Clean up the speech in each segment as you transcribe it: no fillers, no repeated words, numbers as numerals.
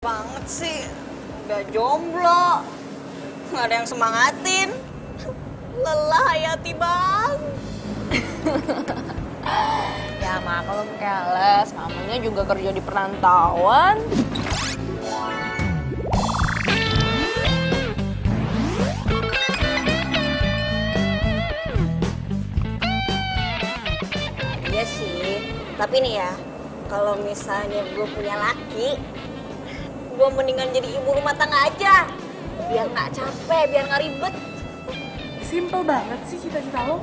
Banget sih, udah jomblo, nggak ada yang semangatin. Lelah Hayati bang. Ya mak, kalau keles, mamanya juga kerja di perantauan. Iya sih, tapi nih ya, kalau misalnya gue punya laki, gue mendingan jadi ibu rumah tangga aja. Biar nggak capek, biar nggak ribet. Simple banget sih cita-cita lo.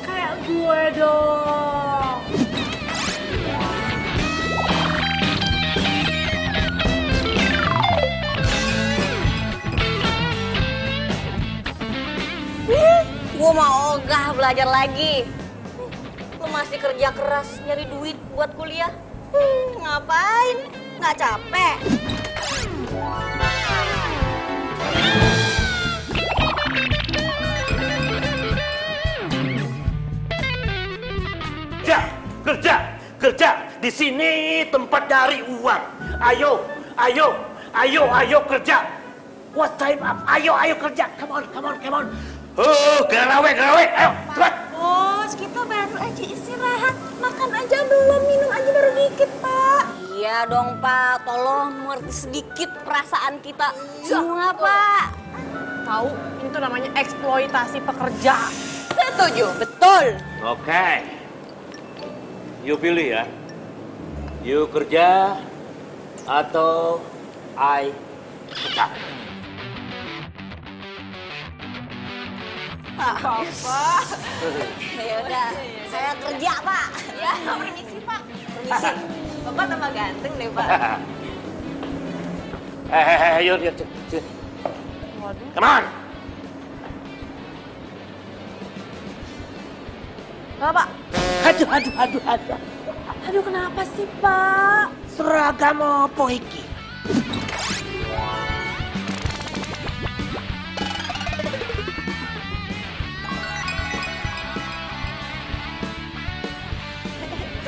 Kayak gue dong. Gue mau ogah belajar lagi. Lo masih kerja keras nyari duit buat kuliah. Ngapain? Nggak capek? Kerja. Di sini tempat cari uang. Ayo kerja. What time up? Ayo kerja. Come on. Oh, gerawe. Ayo, cepat. Bos, kita baru aja istirahat. Makan aja belum, minum aja baru dikit, Pak. Iya dong Pak, tolong mengerti sedikit perasaan kita semua Pak. Tahu, itu namanya eksploitasi pekerja. Setuju, betul. Oke. You pilih ya. You kerja atau I pecat. Papa. Ya udah, saya kerja Pak. Ya, permisi Pak. Permisi. Bapak tambah ganteng deh Pak. Yuk. Waduh. Come on. Bapak. Aduh. Aduh, kenapa sih Pak? Seragam apa iki?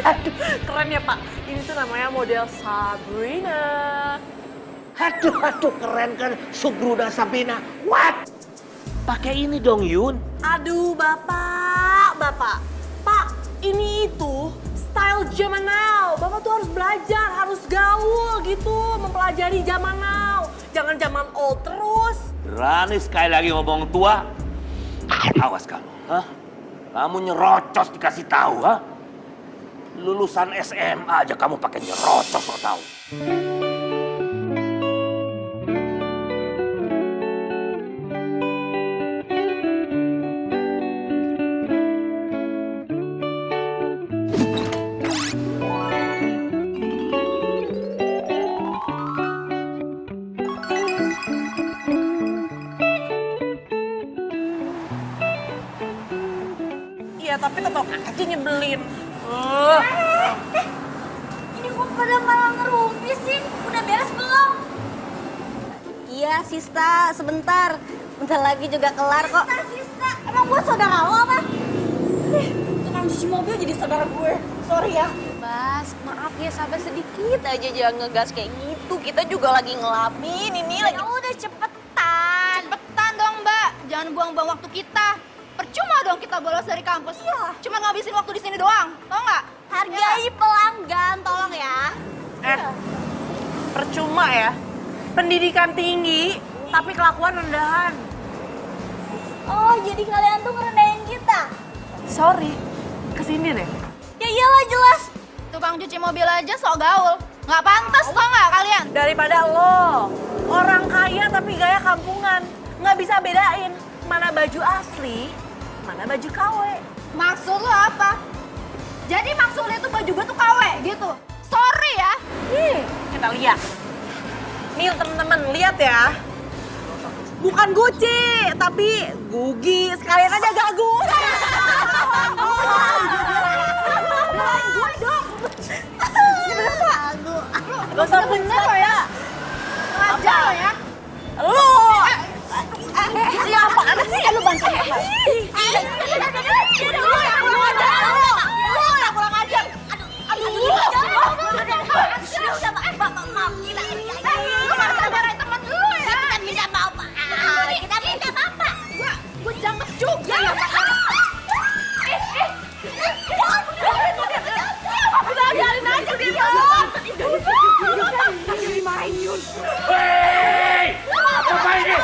Aduh, keren ya Pak. Ini tuh namanya model Sabrina. Aduh, keren kan Subruda Sabina. What? Pakai ini dong, Yun. Aduh, Bapak. Pak, ini itu style zaman now. Bapak tuh harus belajar, harus gaul gitu, mempelajari zaman now. Jangan zaman old terus. Berani sekali lagi ngomong tua. Awas kamu, hah? Kamu nyerocos dikasih tahu, hah? Lulusan SMA aja kamu pakai nyerocos, kok tahu? Iya, tapi tetap aja nyebelin. Ini kok pada malah ngerumpi sih? Udah beres belum? Iya, Sista, sebentar. Bentar lagi juga kelar kok. Sista. Emang gue saudara lo apa? Tukang cuci mobil jadi saudara gue. Sorry ya. Bas, maaf ya, sabar sedikit aja, jangan ngegas kayak gitu. Kita juga lagi ngelamin ini lagi. Ya udah cepetan dong Mbak. Jangan buang-buang waktu kita. Percuma dong kita bolos dari kampus. Iya. Cuma ngabisin waktu di sini doang, tau nggak? Hargai pelanggan, tolong ya. Percuma ya. Pendidikan tinggi, tapi kelakuan rendahan. Oh, jadi kalian tuh ngerendahin kita? Sorry, kesini deh. Ya iyalah jelas. Tukang cuci mobil aja sok gaul. Nggak pantas tau nggak kalian? Daripada lo, orang kaya tapi gaya kampungan. Nggak bisa bedain mana baju asli, mana baju KW. Maksud lo apa? Jadi maksud lo itu baju gue tuh KW gitu? Sorry ya. Kita lihat. Nih temen-temen, lihat ya. Bukan Gucci, tapi Gugi. Sekalian aja gagu. Ini bener Pak? Gak usah bener Pak ya. Aja lo ya. Lu! Ya apaan sih? Lu bantuin apa? Lu yang kurang ajar. Aduh. udah, maaf. Kita Saudara teman dulu ya. minta maaf, Pak. Kita minta maaf, Pak. Gue jangkep juga ya, Pak. Udah, biarin aja dia. Jangan dimarahin, Yun. Hei! Apa ini?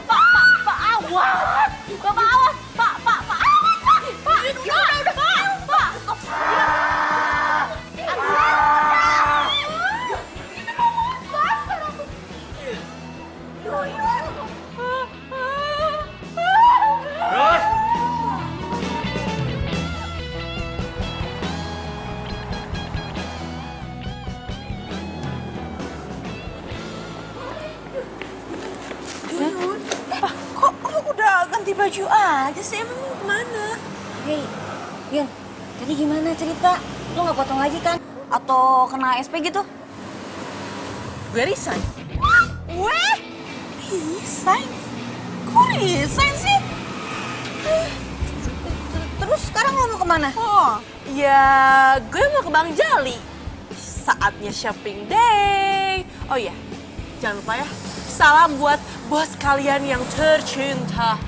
Pak, awas. Bapak awas. Pak, awas, Pak. Pak, udah. Pak. Terus? Kok lu udah ganti baju aja sih? Emang mau kemana? Hei, Yun, tadi gimana cerita? Lu nggak potong lagi kan? Atau kena SP gitu? Gue resign. Weh? Resign? Kok resign sih? Terus sekarang lu mau kemana? Oh, ya gue mau ke Bang Jali. Saatnya shopping day. Oh iya, jangan lupa ya. Salam buat bos kalian yang tercinta.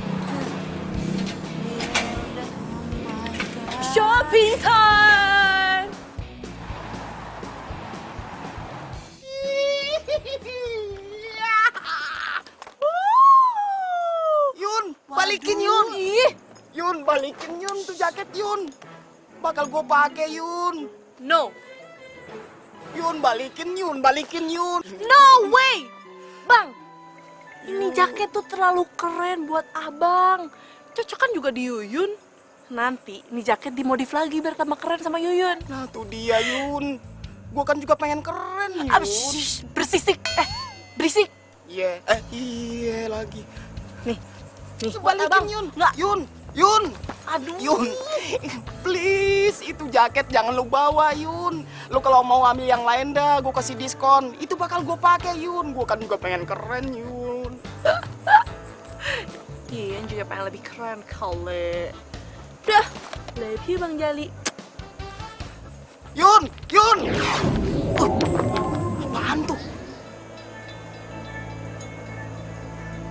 Shopping time! Yun, balikin Yun. Yun, balikin Yun tuh jaket Yun. Bakal gue pakai Yun. No, Yun, balikin Yun, balikin Yun. no way! Bang, ini jaket tuh terlalu keren buat abang. Cocok kan juga di Yuyun. Nanti ini jaket dimodif lagi biar tambah keren sama Yuyun. Nah tuh dia Yun. Gue kan juga pengen keren Yun. Abis, bersisik. Berisik. Iya, iya lagi. Nih, Balikin abang. Yun. Nggak. Yun. Aduh. Yun, please, itu jaket jangan lu bawa, Yun. Lu kalau mau ambil yang lain dah, gue kasih diskon. Itu bakal gue pakai, Yun. Gue kan juga pengen keren, Yun. Iya, juga pengen lebih keren kali. Udah, love you Bang Jali. Yun. Apaan tuh?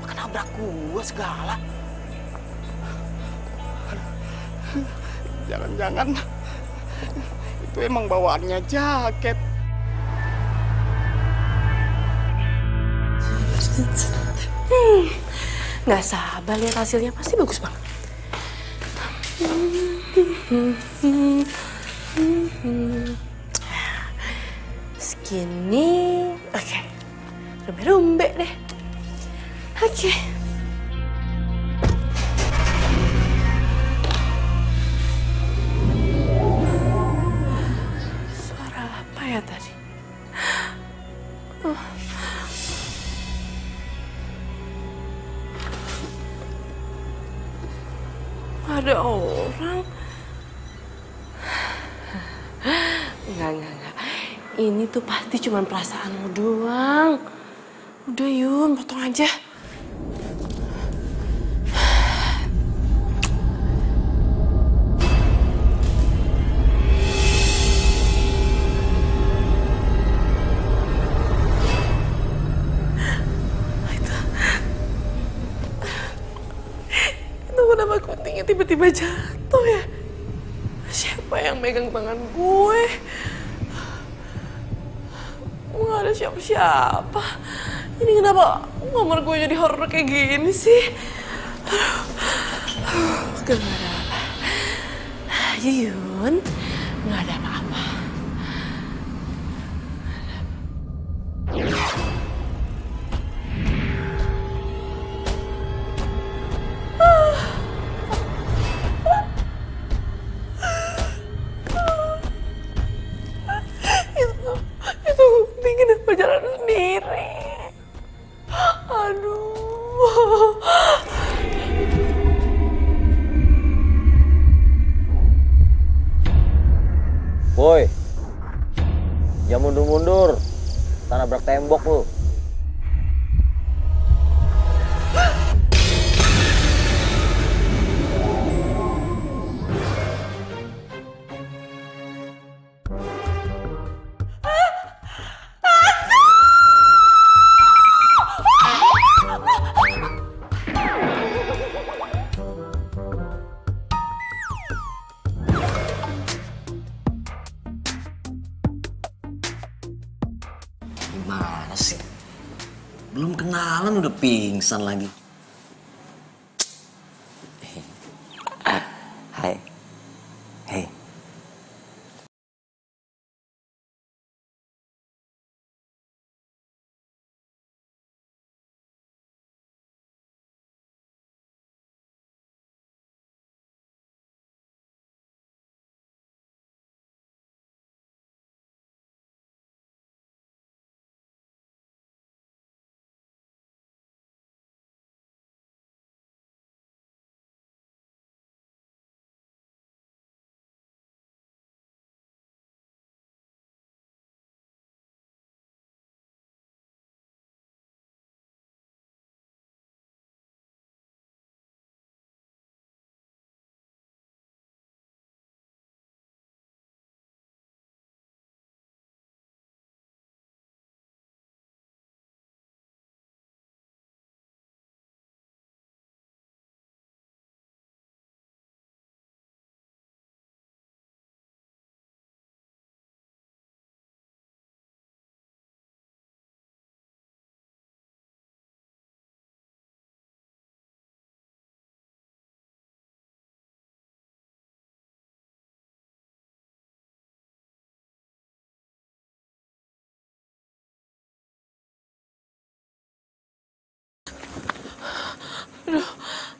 Makan nabrak gue segala. Jangan-jangan itu emang bawaannya jaket. Nggak sabar lihat hasilnya, pasti bagus banget. Segini, oke. Rumbe-rumbe deh. Oke. Suara apa ya tadi? Ada orang. Enggak. Ini tuh pasti cuma perasaan lo doang. Udah Yun, potong aja. Itu kenapa guntingnya tiba-tiba jatuh ya? Siapa yang megang tangan gue? Nggak ada siapa-siapa. Ini kenapa kamar gue jadi horor kayak gini sih? Gak ada apa. Yun, nggak ada apa-apa. Itu gunting kenapa jalan sendiri? Aduh. Woi, jangan mundur-mundur, tak nabrak tembok lu. Gimana sih? Belum kenalan udah pingsan lagi. Hai. Hei.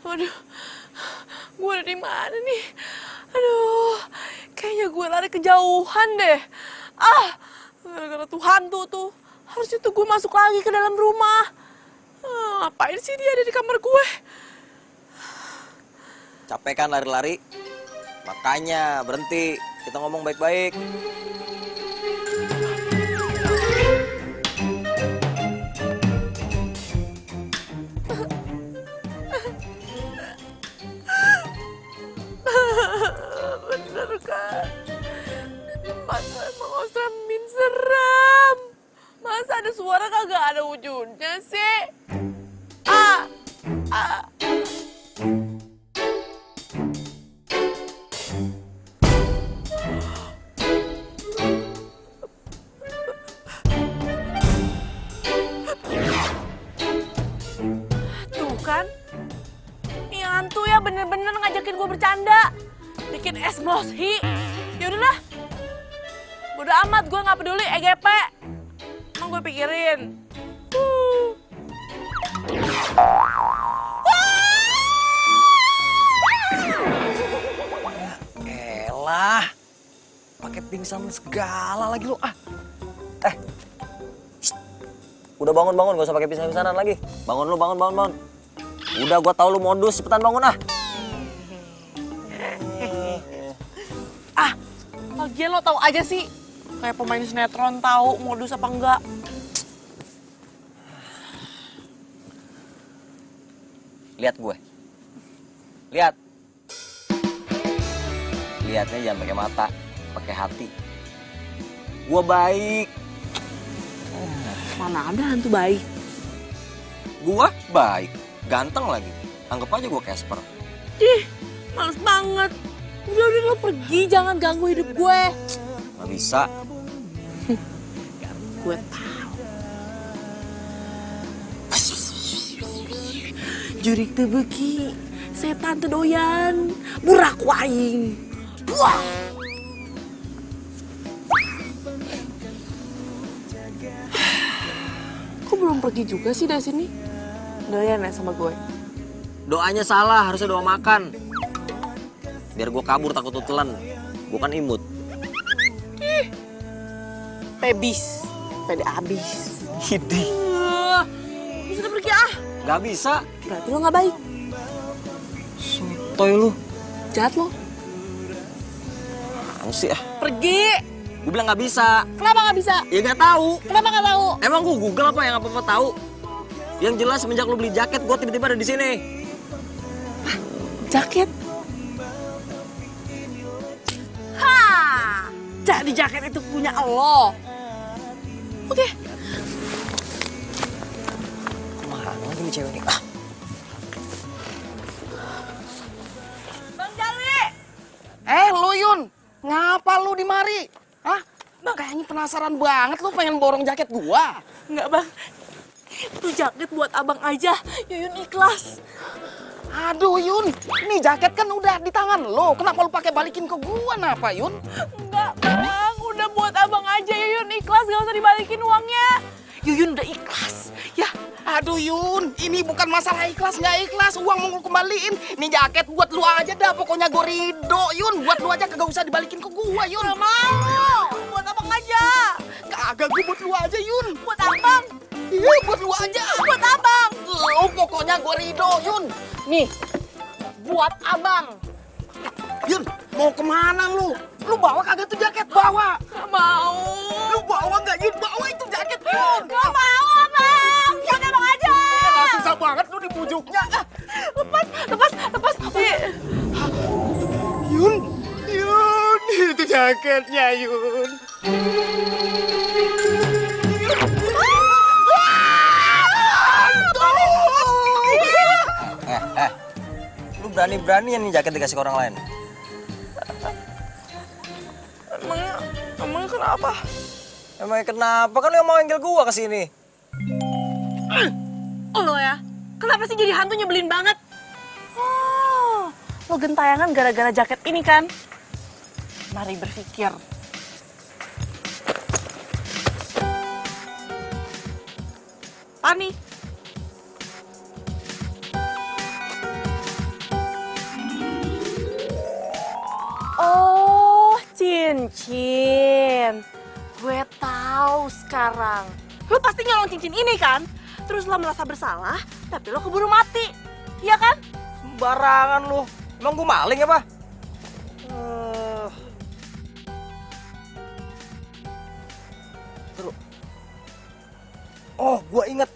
Aduh, gue ada di mana nih? Aduh, kayaknya gue lari kejauhan deh. Gara-gara tuh hantu tuh. Harusnya tuh gue masuk lagi ke dalam rumah. Ngapain sih dia ada di kamar gue? Capek kan lari-lari? Makanya berhenti. Kita ngomong baik-baik. Bener kan? Tempat gue emang Osramin seram. Masa ada suara kagak ada wujudnya sih? Tuh kan? Nih hantu ya bener-bener ngajakin gue bercanda. Bikin emosi. Yaudahlah. Bodo amat, gue gak peduli EGP. Emang gue pikirin. Elah. Pakai pingsan segala lagi lu. Udah bangun, gak usah pakai pingsan-pingsanan lagi. Bangun lu, bangun. Udah gua tahu lu modus, cepetan bangun Lagian lo tahu aja sih. Kayak pemain sinetron tahu modus apa enggak. Lihat gue. Lihat. Lihatnya jangan pakai mata, pakai hati. Gua baik. Mana ada hantu baik. Gua baik. Ganteng lagi. Anggap aja gua Casper. Ih, males banget. Udah lo pergi, jangan ganggu hidup gue. Nggak bisa. Gue tahu. Jurik tebeki, setan tedoyan, burak waing. Wah. Kok belum pergi juga sih dari sini? Doyan ya sama gue? Doanya salah, harusnya doa makan. Biar gue kabur takut tutelan. Gue kan imut. Pebis. Pede abis. Hidi. Bisa pergi ah. Gak bisa. Berarti lo gak baik. Sotoy lu. Jahat lo. Apaan sih ah? Pergi. Gue bilang gak bisa. Kenapa gak bisa? Ya gak tahu. Kenapa gak tahu? Emang gue Google apa yang apa-apa tahu? Yang jelas semenjak lu beli jaket, gue tiba-tiba ada di sini. Jaket? Jadi jaket itu punya lo. Oke. Kemana lagi nih cewek ini? Bang Jali! Lu Yun, ngapa lu di mari? Hah? Kayaknya penasaran banget lu pengen borong jaket gua. Enggak bang, itu jaket buat abang aja. Yuyun ikhlas. Aduh Yun, ini jaket kan udah di tangan lo. Kenapa lu pakai balikin ke gua napa Yun? Enggak bang, udah buat abang aja. Yuyun ikhlas, gak usah dibalikin uangnya. Yuyun udah ikhlas, ya. Aduh Yun, ini bukan masalah ikhlas nggak ikhlas, uang mau kembaliin. Ini jaket buat lu aja dah, pokoknya gue ridho Yun. Buat lu aja, kagak usah dibalikin ke gua Yun. Gak mau, buat abang aja. Kagak, gue buat lu aja Yun. Buat abang, Iya, buat lu aja. buat abang. Lu pokoknya gue ridho Yun. Nih, buat abang. Yun, mau kemana lu? Lu bawa kagak tuh jaket? Bawa. Gak mau. Lu bawa nggak Yun? Bawa itu jaket Yun. Gak mau abang, buat abang aja. Nggak susah banget lu dibujuknya. Lepas. Yun, itu jaketnya Yun. Lu berani-beranian nih jaket dikasih ke orang lain. Emangnya kenapa? Emangnya kenapa? Kan lu yang mau anggil gua kesini. Lo ya, kenapa sih jadi hantu nyebelin banget? Oh, lo gentayangan gara-gara jaket ini kan? Mari berpikir. Pani. Oh, cincin. Gue tahu sekarang. Lo pasti nyolong cincin ini kan? Terus lo merasa bersalah, tapi lo keburu mati. Iya kan? Sembarangan lu. Emang gua maling apa? Terus. Oh, gua inget.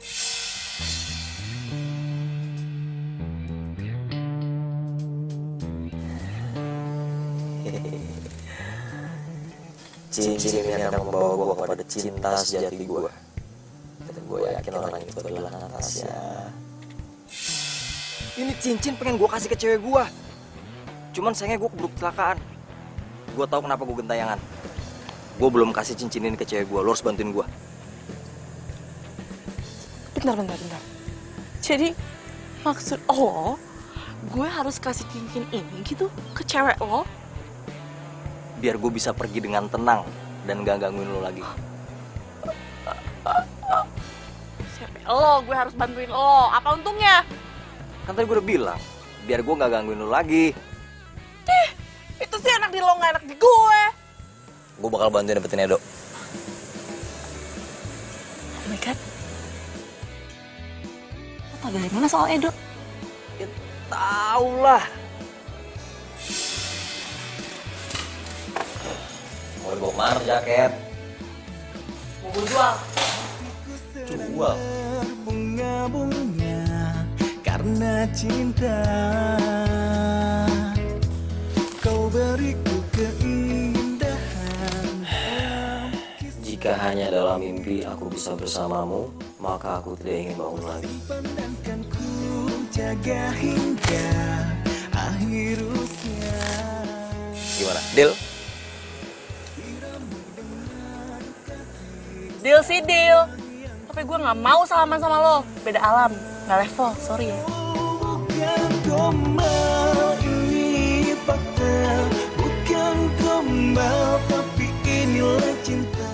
Cincin ini akan membawa gua kepada cinta sejati gua. Dan gue yakin orang itu adalah Natasha. Ini cincin pengen gue kasih ke cewek gue. Cuman sayangnya gue keburu kecelakaan. Gue tahu kenapa gue gentayangan. Gue belum kasih cincin ini ke cewek gue. Lo harus bantuin gue. Bentar. Jadi, maksud lo, gue harus kasih cincin ini gitu ke cewek lo? Biar gue bisa pergi dengan tenang dan gak gangguin lo lagi. Lo, gue harus bantuin lo. Apa untungnya? Kan tadi gue udah bilang, biar gue gak gangguin lo lagi. Itu sih enak di lo, gak enak di gue. Gue bakal bantuin dapetin Edo. Oh my God. Lo tau dari mana soal Edo? Ya, tau lah. Mau dibawa kemana jaket? Mau gue jual. Jual. Bunga-bunga karena cinta, kau beriku keindahan. Jika hanya dalam mimpi aku bisa bersamamu, maka aku tidak ingin bangun lagi. Pandangkan ku jaga hingga akhir usia. Gimana? Deal? Deal sih deal. Tapi gue gak mau salaman sama lo. Beda alam, gak level, sorry ya. Bukan gombal, ini fakta. Bukan gombal, tapi inilah cinta.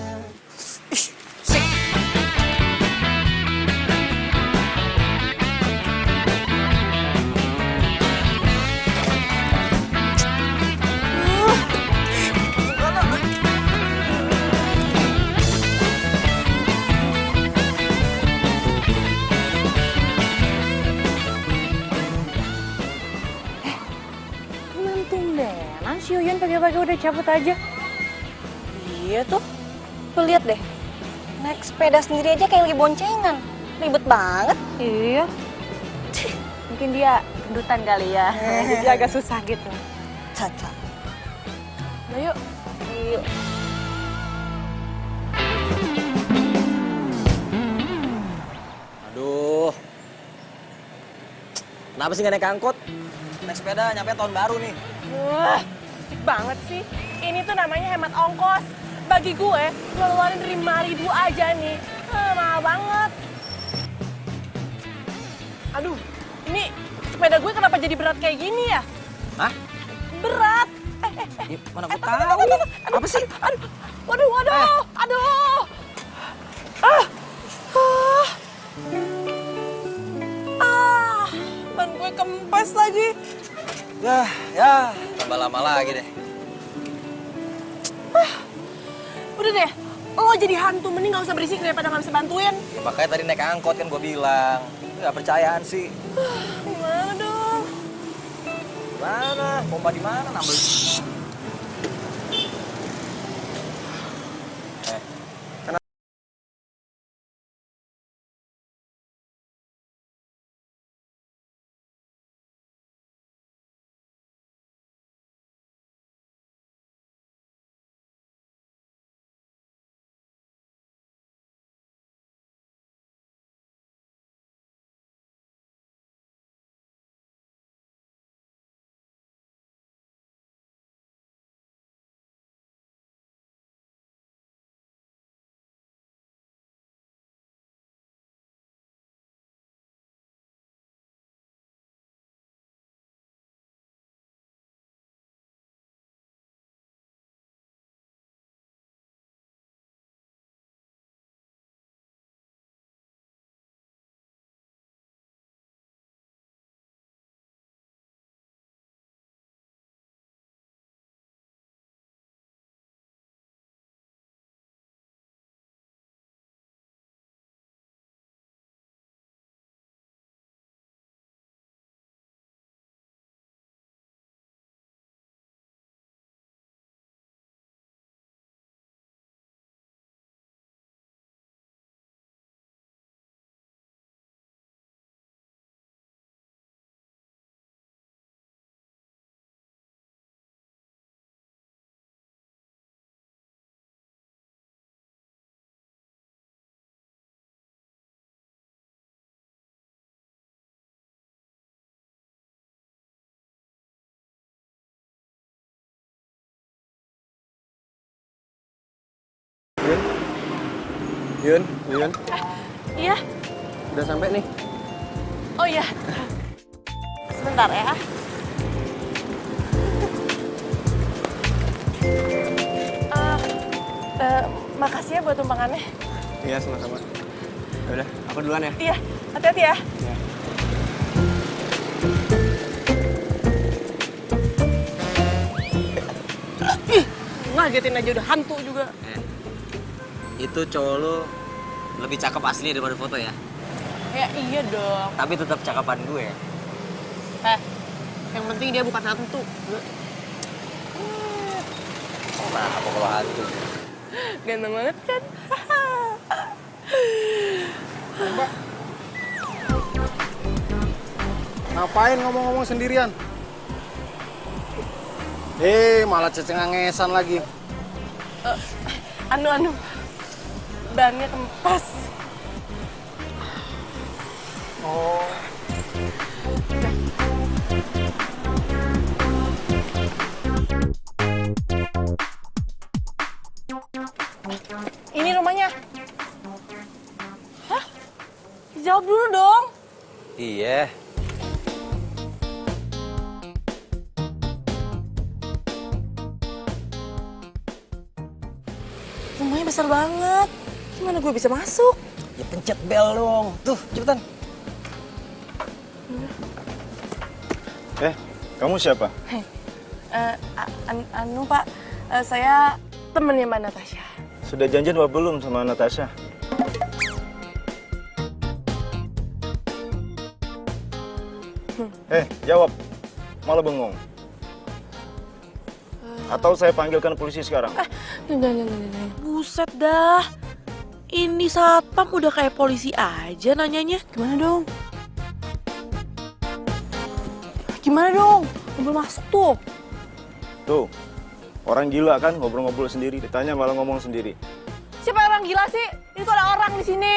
Si Yuyun pagi-pagi udah cabut aja. Iya tuh. Tuh lihat deh. Naik sepeda sendiri aja kayak lagi boncengan. Ribet banget. Iya. Mungkin dia gendutan kali ya. Jadi agak susah gitu. Caca. Udah yuk. Yuk. Aduh. Kenapa sih gak naik angkot? Naik sepeda nyampe tahun baru nih. Asik banget sih. Ini tuh namanya hemat ongkos. bagi gue, ngeluarin 5.000 aja nih. Mahal banget. Aduh, ini sepeda gue kenapa jadi berat kayak gini ya? Hah? Berat. Ya, mana gue tahu? Apa sih? Aduh. Ban gue kempes lagi. Ya, tambah lama lagi deh. Udah deh, lo jadi hantu, mending gak usah berisik daripada gak bisa bantuin. Ya, makanya tadi naik angkot kan gue bilang. Gak percayaan sih. Gimana dong? Mana? Pompa di mana? Nambel. Yun. Iya. Udah sampai nih. Oh iya. Sebentar ya. Makasih ya buat tumpangannya. Iya, sama-sama. Udah, aku duluan ya. Iya, hati-hati ya. Iya. Ngagetin aja udah hantu juga. Itu cowok lu lebih cakep asli daripada foto ya. Ya iya dong. Tapi tetap cakapan gue. Yang penting dia bukan hantu. Nah, apa kalau hantu? Ganteng banget kan? Mbak. Ngapain ngomong-ngomong sendirian? Malah cecengangesan lagi. Anu. Bannya kempes. Oh. Ini rumahnya. Hah? Jawab dulu dong. Iya. Rumahnya besar banget. Gimana gue bisa masuk? Ya pencet bel dong. Tuh, cepetan. Kamu siapa? Anu Pak, saya temennya Mbak Natasha. Sudah janjian apa belum sama Natasha? Jawab. Malah bengong. Atau saya panggilkan polisi sekarang? Enggak. Buset dah. Ini satpam udah kayak polisi aja nanyanya. Gimana dong? Mobil masuk tuh. Tuh, orang gila kan ngobrol-ngobrol sendiri. Ditanya malah ngomong sendiri. Siapa orang gila sih? Itu ada orang di sini.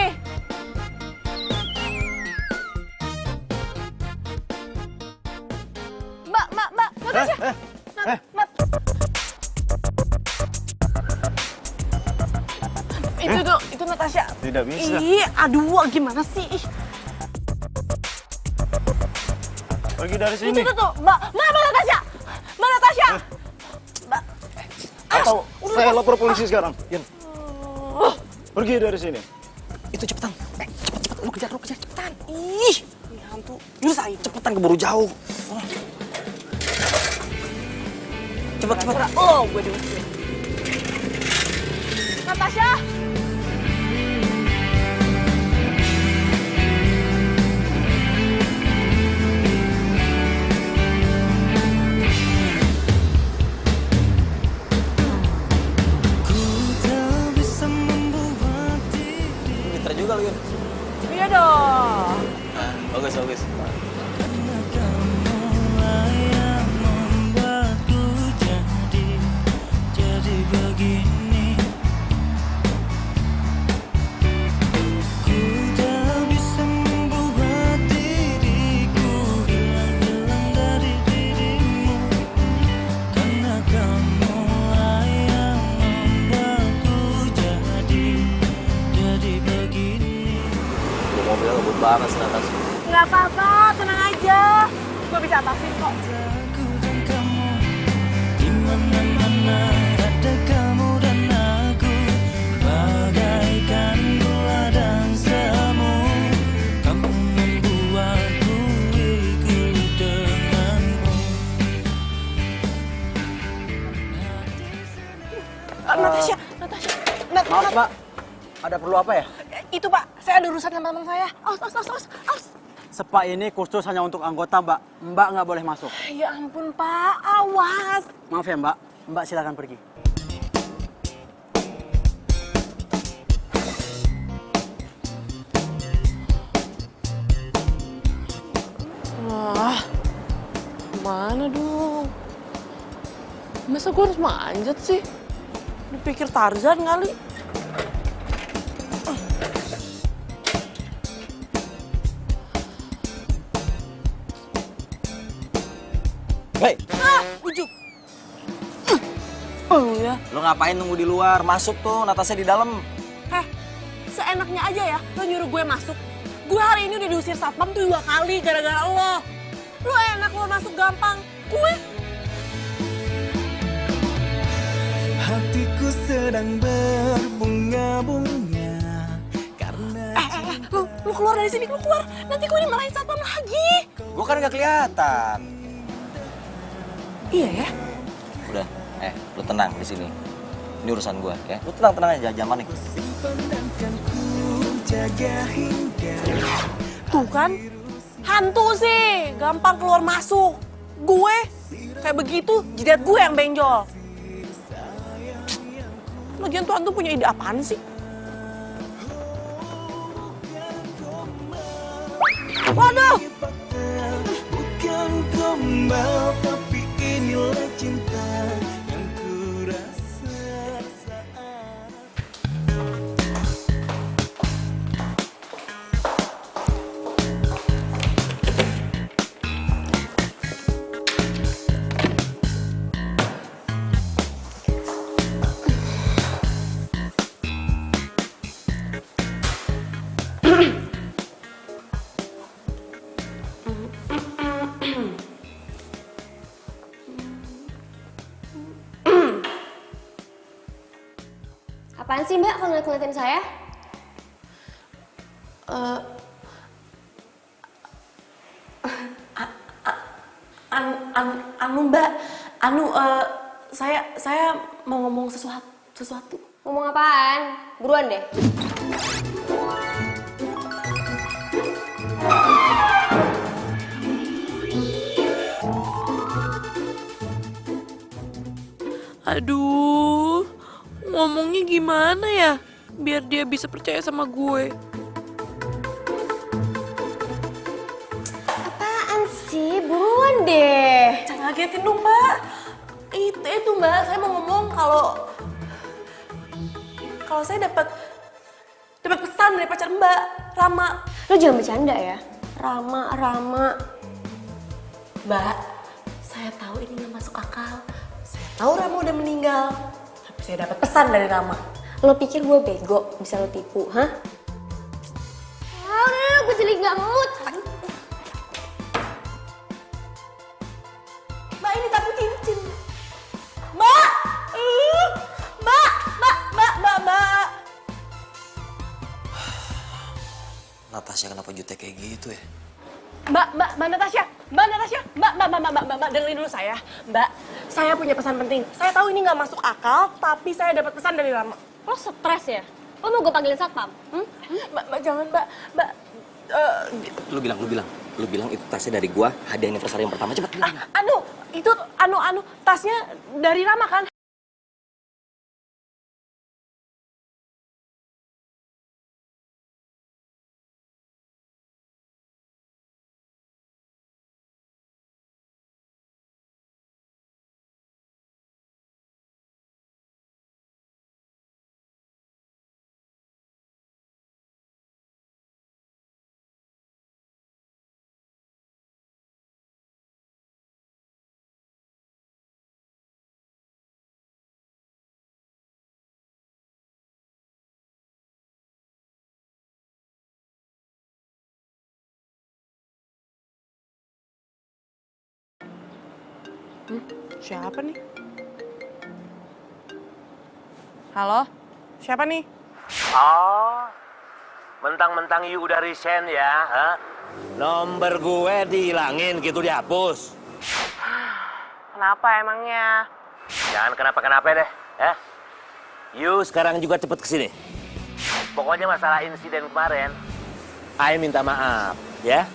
Mbak, Natasha. Itu Natasha. Tidak bisa. Ih, aduh, gimana sih? Ih. Pergi dari sini. Itu tuh, Mbak Natasha. Mbak Natasha. Mbak. Atau saya lapor polisi sekarang. Yun. Pergi dari sini. Itu cepetan. Cepet. Lu kejar cepetan. Ih, ini hantu. Nyusahin. Cepetan keburu jauh. Cepet. Oh, gue diusir. Natasha. Pinter juga lu, Yun. Iya dong. Nah, bagus. Mobilnya ngebut banget sih atas. Nggak apa-apa, tenang aja. Gue bisa atasin kok. Dimana-mana ada kamu dan aku, bagaikan gula dan semu. Kamu membuatku ikut denganmu. Natasha. Maaf, Mbak. Ada perlu apa ya? Itu, Pak. Saya ada urusan sama teman saya. Aus. Spa ini khusus hanya untuk anggota, Mbak. Mbak nggak boleh masuk. Ya ampun, Pak. Awas. Maaf ya, Mbak. Mbak silakan pergi. Wah, mana dong? Masa gue harus manjat sih? Dipikir Tarzan kali. Hei, Ujuk. Oh ya. lu ngapain nunggu di luar? Masuk tuh, Natasha di dalam. Seenaknya aja ya, lo nyuruh gue masuk. Gue hari ini udah diusir satpam tuh 2 kali gara-gara lo. Lo enak lo masuk gampang. Gue. Hatiku sedang berbunga-bunga karena Lu keluar dari sini, lu keluar. Nanti gue dimarahin satpam lagi. Gua kan nggak kelihatan. Iya ya. Udah, lu tenang di sini. Ini urusan gua, ya. Lu tenang aja, zaman nih. akan ku jaga hingga. Tuh kan, hantu sih, gampang keluar masuk. Gue kayak begitu, jidat gue yang benjol. Lagian tuh hantu punya ide apaan sih? Waduh! Bukan gombal tapi inilah cinta yang ku rasa saat Apaan sih Mbak kalau ngeliatin saya? Mbak, saya mau ngomong sesuatu. Ngomong apaan? Buruan deh. Aduh, ngomongnya gimana ya? Biar dia bisa percaya sama gue. Apaan sih? Buruan deh. Jangan ngagetin dong, Mbak. Itu Mbak, saya mau ngomong kalau saya dapat pesan dari pacar Mbak, Rama. Lo jangan bercanda ya. Rama. Mbak, saya tahu ini nggak masuk akal. Saya tahu Rama udah meninggal. Tapi saya dapat pesan dari Rama. Lo pikir gue bego bisa lo tipu, hah? Ah, udah, gue jadi nggak mood. Mbak, ini tabu cincin. Mbak! Mbak! Natasha kenapa jutek kayak gitu ya? Mbak Natasha, Mbak, dengerin dulu saya. Mbak, saya punya pesan penting. Saya tahu ini nggak masuk akal, tapi saya dapat pesan dari Rama. Lo stres ya? Lo mau gue panggilin satpam? Mbak, jangan, Mbak. Lu bilang itu tasnya dari gua, hadiah anniversary yang pertama, cepet bilang. Itu tasnya dari Rama kan? Siapa nih? Halo? Siapa nih? Oh, mentang-mentang you udah resign ya, ha? Nomor gue dihilangin gitu, dihapus. Kenapa emangnya? Jangan kenapa-kenapa deh, ya. You sekarang juga cepet kesini. Pokoknya masalah insiden kemarin, I minta maaf, ya.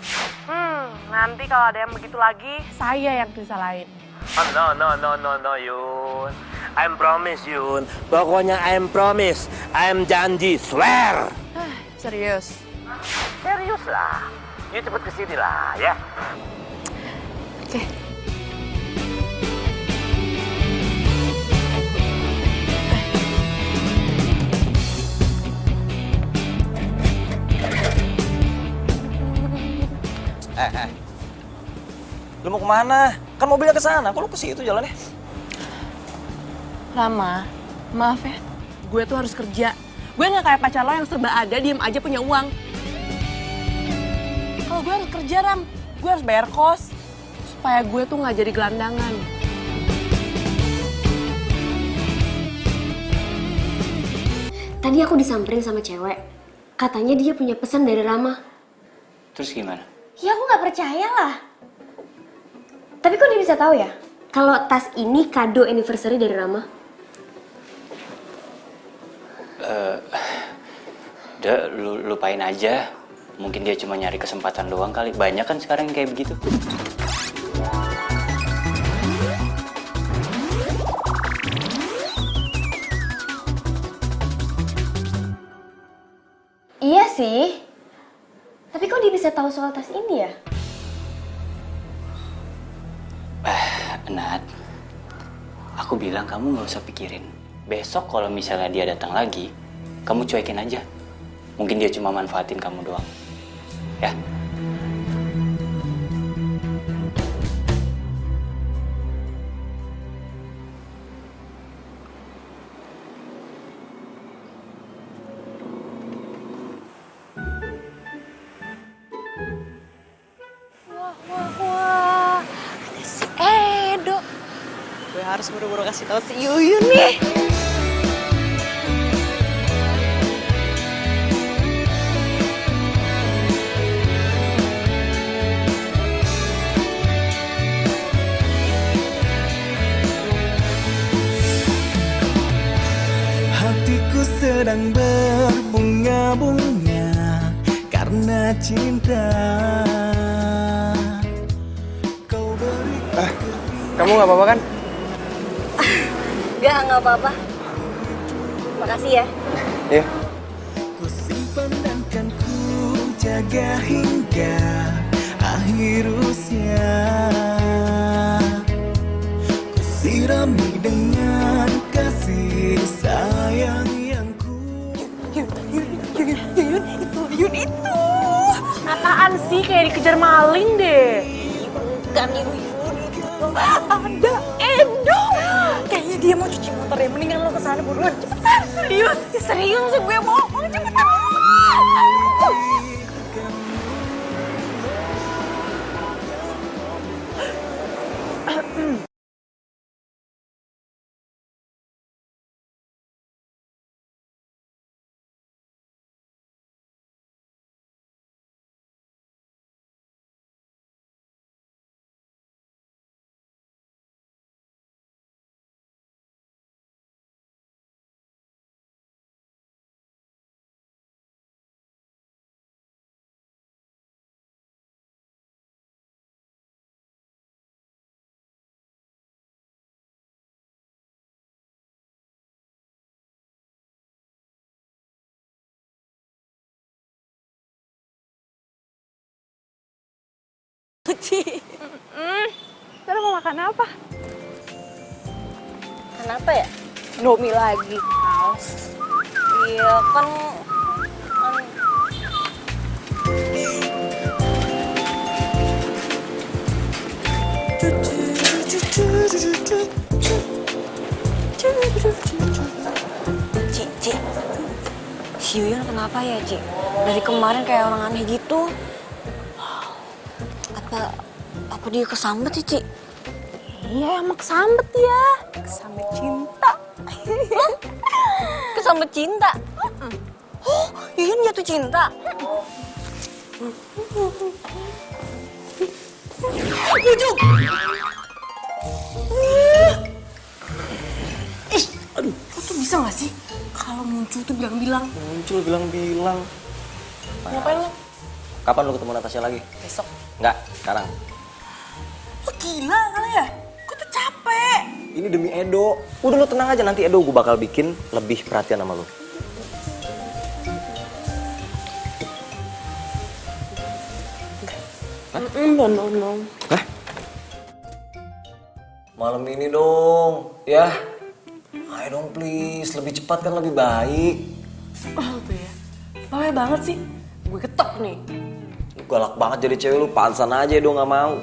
Nanti kalau ada yang begitu lagi, saya yang disalahin. Oh, no, Yun. I'm promise, Yun. Pokoknya I'm promise. I'm janji, swear. Serius? Serius lah. You cepet kesini lah, ya. Oke. Lu mau kemana? Kan mobilnya ke sana. Kok lu ke situ jalannya? Rama, maaf ya. Gue tuh harus kerja. Gue nggak kayak pacar lo yang serba ada, diem aja punya uang. Kalau gue harus kerja, Ram. Gue harus bayar kos. Supaya gue tuh nggak jadi gelandangan. Tadi aku disamperin sama cewek. Katanya dia punya pesan dari Rama. Terus gimana? Ya aku nggak percaya lah. Tapi kok dia bisa tahu ya? Kalau tas ini kado anniversary dari Rama? Udah, lu lupain aja. Mungkin dia cuma nyari kesempatan doang kali. Banyak kan sekarang yang kayak begitu. Iya sih. Tapi kok dia bisa tahu soal tas ini ya? Nat, aku bilang kamu nggak usah pikirin. Besok kalau misalnya dia datang lagi, kamu cuekin aja. Mungkin dia cuma manfaatin kamu doang. Ya? Wah, ada si Edo. Gue harus buru-buru kasih tahu si Yuyun nih. Hatiku sedang berbunga-bunga karena cinta. Kamu nggak apa-apa kan? Nggak apa-apa. Makasih ya. Iya. Ku simpan dan kan ku jaga hingga akhir usia. Ku sirami dengan kasih sayang yang ku. Yun itu. Apaan sih, kayak dikejar maling deh. Bukan Yuyun. Ada Edo. Kayaknya dia mau cuci motor ya. Mendingan lo kesana buruan, cepetan. Serius? Serius gue bohong, cepetan. Ci. Ntar mau makan apa? Kenapa ya? Nomi lagi. Iya kan. Ci. Si Yuyun kenapa ya, Ci? Dari kemarin kayak orang aneh gitu. Apa dia kesambet sih, Ci? Iya, emang kesambet ya. Kesambet cinta. Kesambet cinta? Oh, Yuyun jatuh cinta? Bujuk! Aduh, lo tuh bisa gak sih? Kalau muncul tuh bilang-bilang. Muncul bilang-bilang. Ngapain lo? Kapan lu ketemu Natasha lagi? Besok. Enggak, sekarang. Lo gila kali ya? Gue tuh capek. Ini demi Edo. Udah lu tenang aja, nanti Edo gue bakal bikin lebih perhatian sama lu. No. Hah? Malam ini dong, ya. Ayo dong please, lebih cepat kan lebih baik. Oh tuh ya, bawel banget sih. Gue ketok nih. Lu galak banget jadi cewek lu, pansan aja Edo gak mau.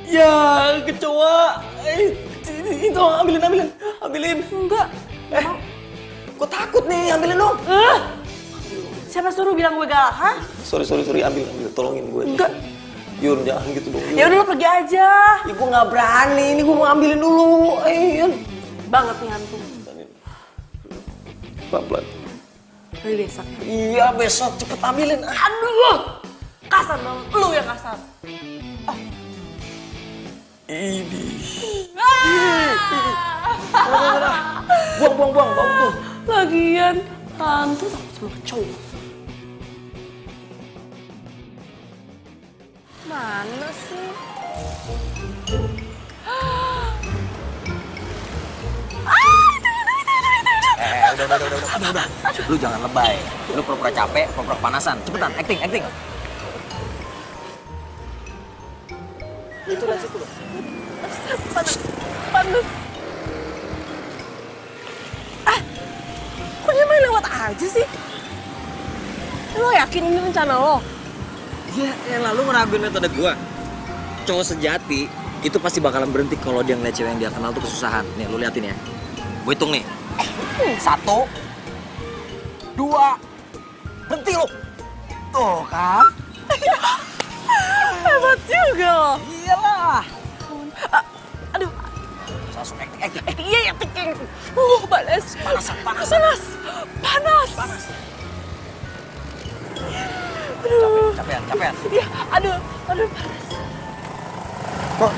Ya, kecoa. Itu ambilin. Enggak. Gue takut nih, ambilin dong. Siapa suruh bilang gue galak, hah? Sorry, ambil, tolongin gue. Enggak. Yun, jangan gitu dong. Ya udah lo pergi aja. Ya gue gak berani, ini gue mau ambilin dulu. Yun. Banget nih hantu. Pelan-pelan. Hari besok. Iya, besok cepet ambilin. Aduh, kasar banget. Lu yang kasar. Ini. Buang tuh. Lagian hantu takut sama kecoa. Mana sih? Udah. Lu jangan lebay. Lu pura-pura capek, pura-pura panasan. Cepetan, acting. Itu dari situ loh. Panas. Kok dia main lewat aja sih? Lo yakin ini rencana lo? Ya, yang lalu ngeraguin metode gua. Cowok sejati itu pasti bakalan berhenti kalau dia ngeliat cewek yang dia kenal tuh kesusahan. Nih, lu liatin ya. Gue hitung nih. 1, 2, berhenti lo. Tuh kan? Hebat juga lo. Iyalah. Aduh. Langsung acting. Iya, acting. Panas. Panas. Aduh. Capean. Iya, aduh, panas. Kok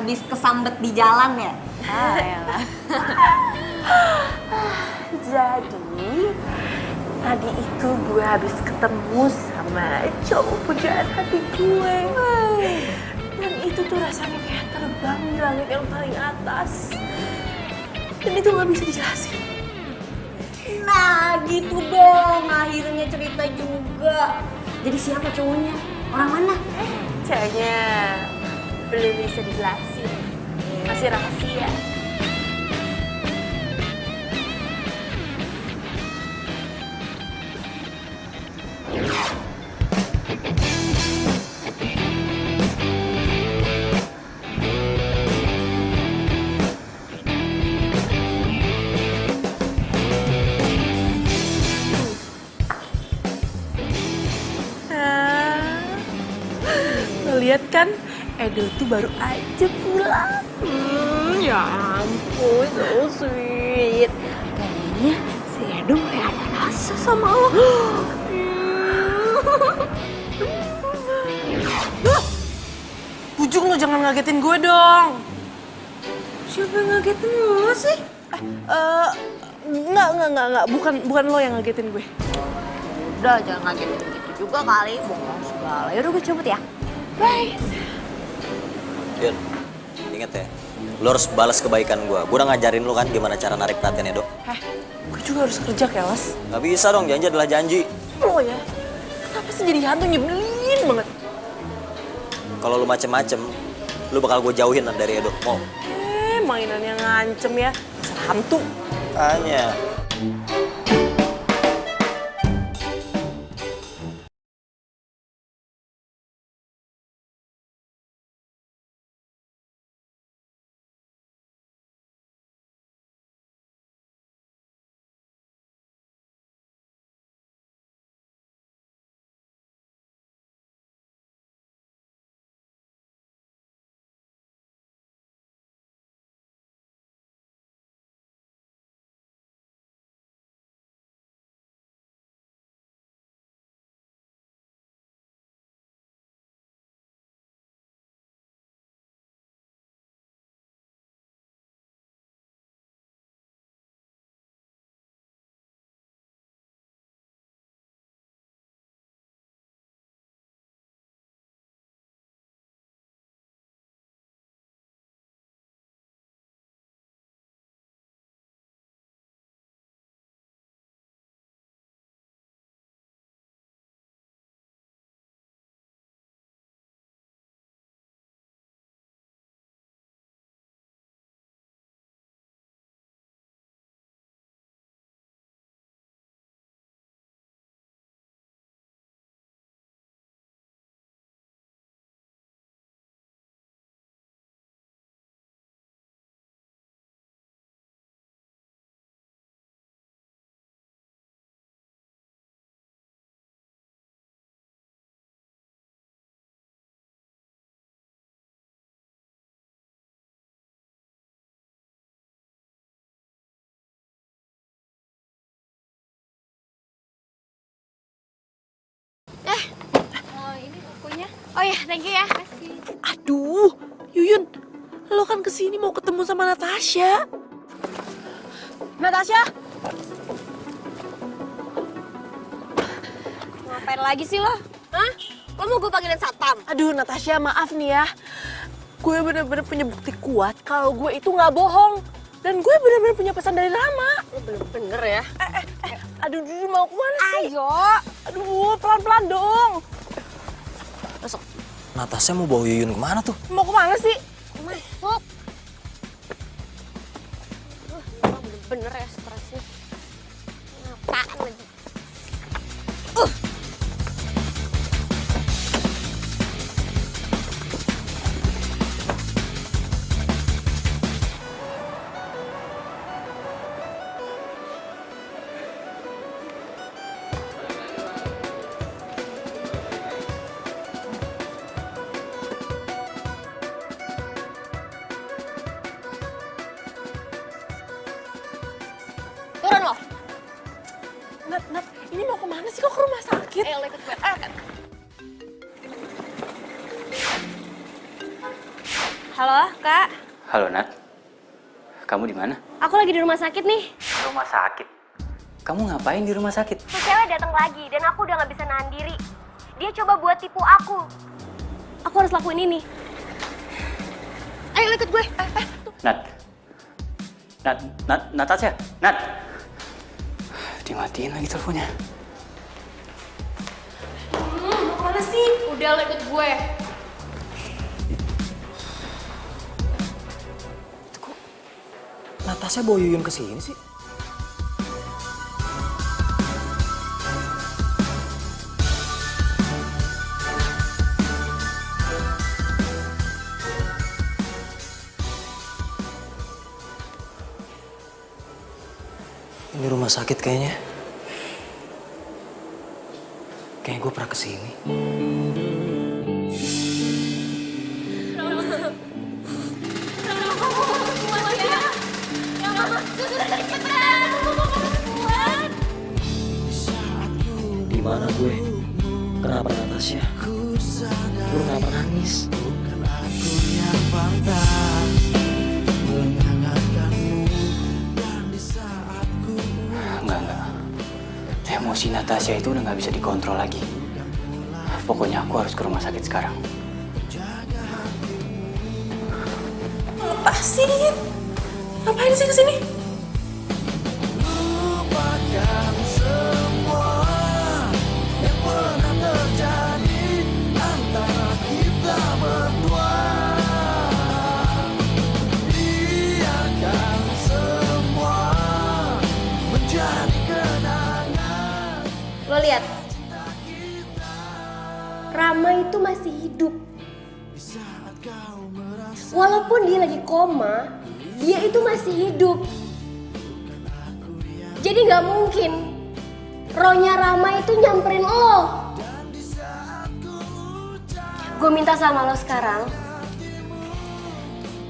habis kesambet di jalan ya? Elah. Jadi, tadi itu gue habis ketemu sama cowok pujaan hati gue. Dan itu tuh rasanya kayak terbang di langit yang paling atas. Dan itu gak bisa dijelasin. Nah gitu dong, akhirnya cerita juga. Jadi siapa cowoknya? Orang mana? Cowoknya belum bisa dijelasin. Masih rahasia. Lihat kan, Edo tuh baru aja pulang. Ya ampun, so sweet. Kayaknya si Edo kayak ada rasa sama lo. Ujung lo jangan ngagetin gue dong. Siapa yang ngagetin lo sih? Enggak. Bukan lo yang ngagetin gue. Udah, jangan ngagetin gitu juga kali. Bohong segala. Yaudah gue cabut ya. Bye. Yun, inget ya, lo harus balas kebaikan gue. Gue udah ngajarin lo kan gimana cara narik perhatian Edo. Gue juga harus kerja, Kelas. Gak bisa dong, janji adalah janji. Oh ya, kenapa sih jadi hantu nyebelin banget? Kalau lo macem-macem, lo bakal gue jauhin dari Edo. Mau? Mainannya ngancem ya, dasar hantu. Tanya. Ini bukunya. Oh ya, thank you ya. Makasih. Aduh, Yuyun, lo kan kesini mau ketemu sama Natasha. Natasha? Ngapain lagi sih lo? Hah? Lo mau gue panggilin satpam? Aduh, Natasha, maaf nih ya. Gue bener-bener punya bukti kuat kalau gue itu nggak bohong. Dan gue bener-bener punya pesan dari Rama. Lo belum bener ya? Aduh, mau kemana sih? Ayo. Aduh, pelan-pelan dong. Masuk. Natasha mau bawa Yuyun kemana tuh? Mau kemana sih? Masuk. Bener ya stresnya. Apaan lagi? Turun lo. Nat, ini mau kemana sih? Kok ke rumah sakit? Ayo, lo ikut gue. Halo Halo, Kak. Halo, Nat. Kamu di mana? Aku lagi di rumah sakit nih. Rumah sakit? Kamu ngapain di rumah sakit? Tuh cewek datang lagi dan aku udah nggak bisa nahan diri. Dia coba buat tipu aku. Aku harus lakuin ini. Ayo ikut gue. Nat. Natasha. Nat. Dimatiin lagi teleponnya. Mau kemana sih? Udah lo ikut gue. Natasha bawa Yuyun ke sini sih? Ini rumah sakit kayaknya. Kayaknya gue pernah kesini. Di mana gue? Kenapa Natasha? Lu kenapa nangis? Enggak. Emosi Natasha itu udah nggak bisa dikontrol lagi. Pokoknya aku harus ke rumah sakit sekarang. Lepasin. Ngapain sih kesini? Lo lihat. Rama itu masih hidup. Walaupun dia lagi koma, dia itu masih hidup. Jadi nggak mungkin rohnya Rama itu nyamperin lo. Gue minta sama lo sekarang,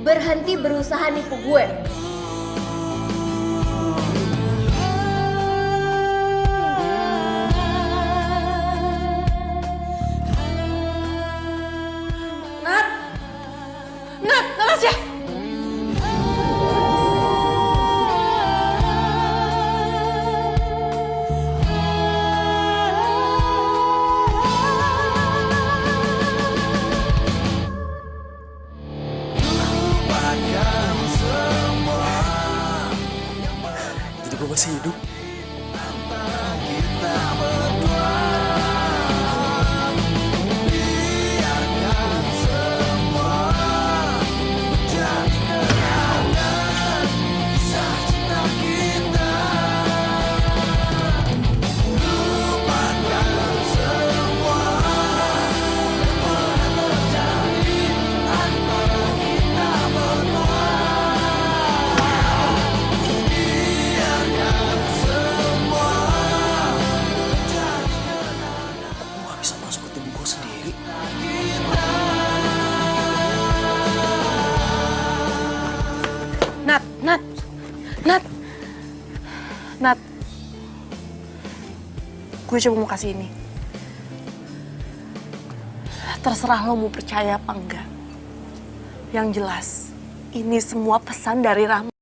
berhenti berusaha nipu gue. Natasha. Jadi gue masih hidup. Nat, gue coba mau kasih ini. Terserah lo mau percaya apa enggak. Yang jelas, ini semua pesan dari Rama.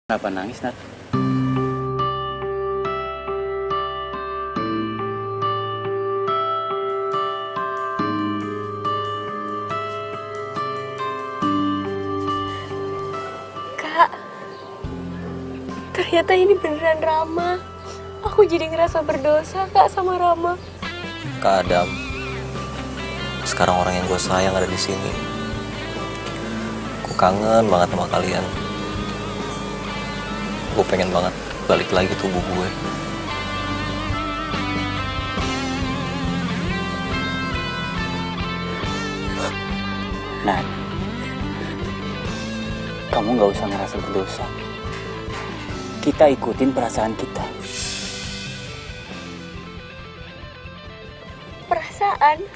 Kenapa nangis, Nat? Kak, ternyata ini beneran Rama. Aku jadi ngerasa berdosa, Kak, sama Rama. Kak Adam, sekarang orang yang gue sayang ada di sini. Gue kangen banget sama kalian. Gue pengen banget balik lagi tubuh gue. Nat, kamu nggak usah ngerasa berdosa. Kita ikutin perasaan kita. Perasaan?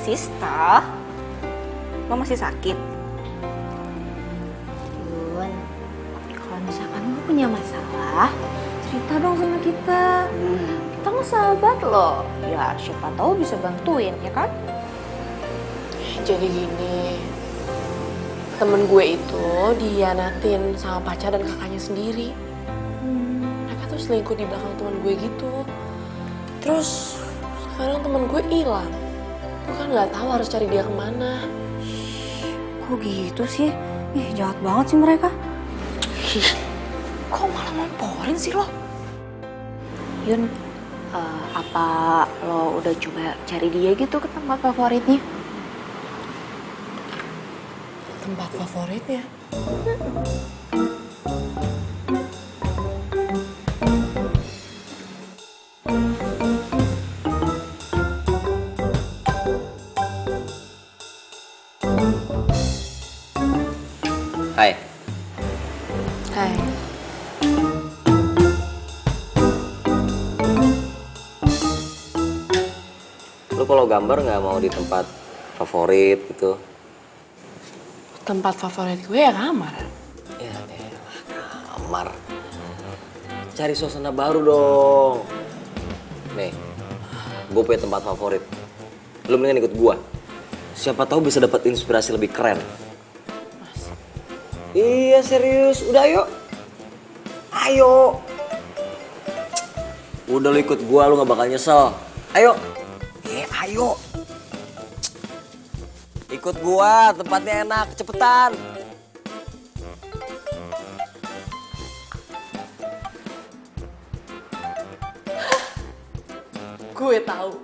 Sista, lo masih sakit? Yun, kalau misalkan lo punya masalah, cerita dong sama kita. Kita kan sahabat lo. Ya siapa tahu bisa bantuin, ya kan? Jadi gini, temen gue itu dihianatin sama pacar dan kakaknya sendiri. Mereka tuh selingkuh di belakang temen gue gitu. Terus sekarang temen gue hilang. Gue kan nggak tahu harus cari dia kemana. Kok gitu sih? Ih, jahat banget sih mereka. Kok malah ngomporin sih lo? Yun, apa lo udah coba cari dia gitu ke tempat favoritnya? Tempat favoritnya? Hai. Hai. Lu kalau gambar nggak mau di tempat favorit gitu? Tempat favorit gue ya kamar. Ya elah, kamar. Cari suasana baru dong. Nih, gue punya tempat favorit. Lu mendingan ikut gua. Siapa tahu bisa dapat inspirasi lebih keren. Iya serius, udah ayo. Ayo. Udah lu ikut gua, lu gak bakal nyesel. Ayo. Ayo. Ikut gua, tempatnya enak, cepetan. Gue tahu.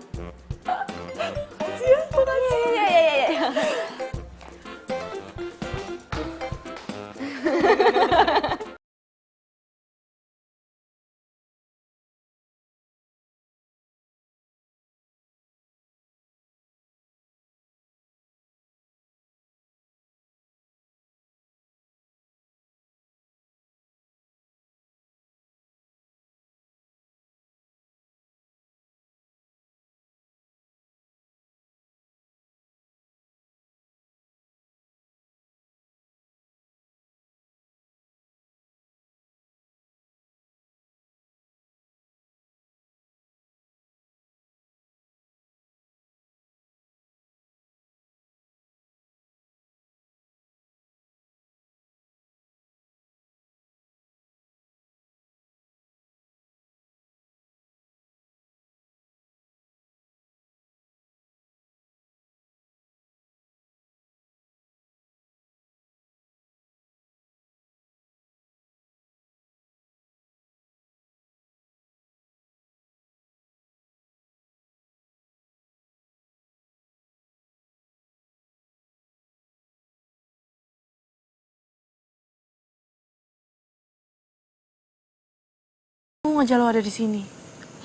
Untung aja lo ada di sini.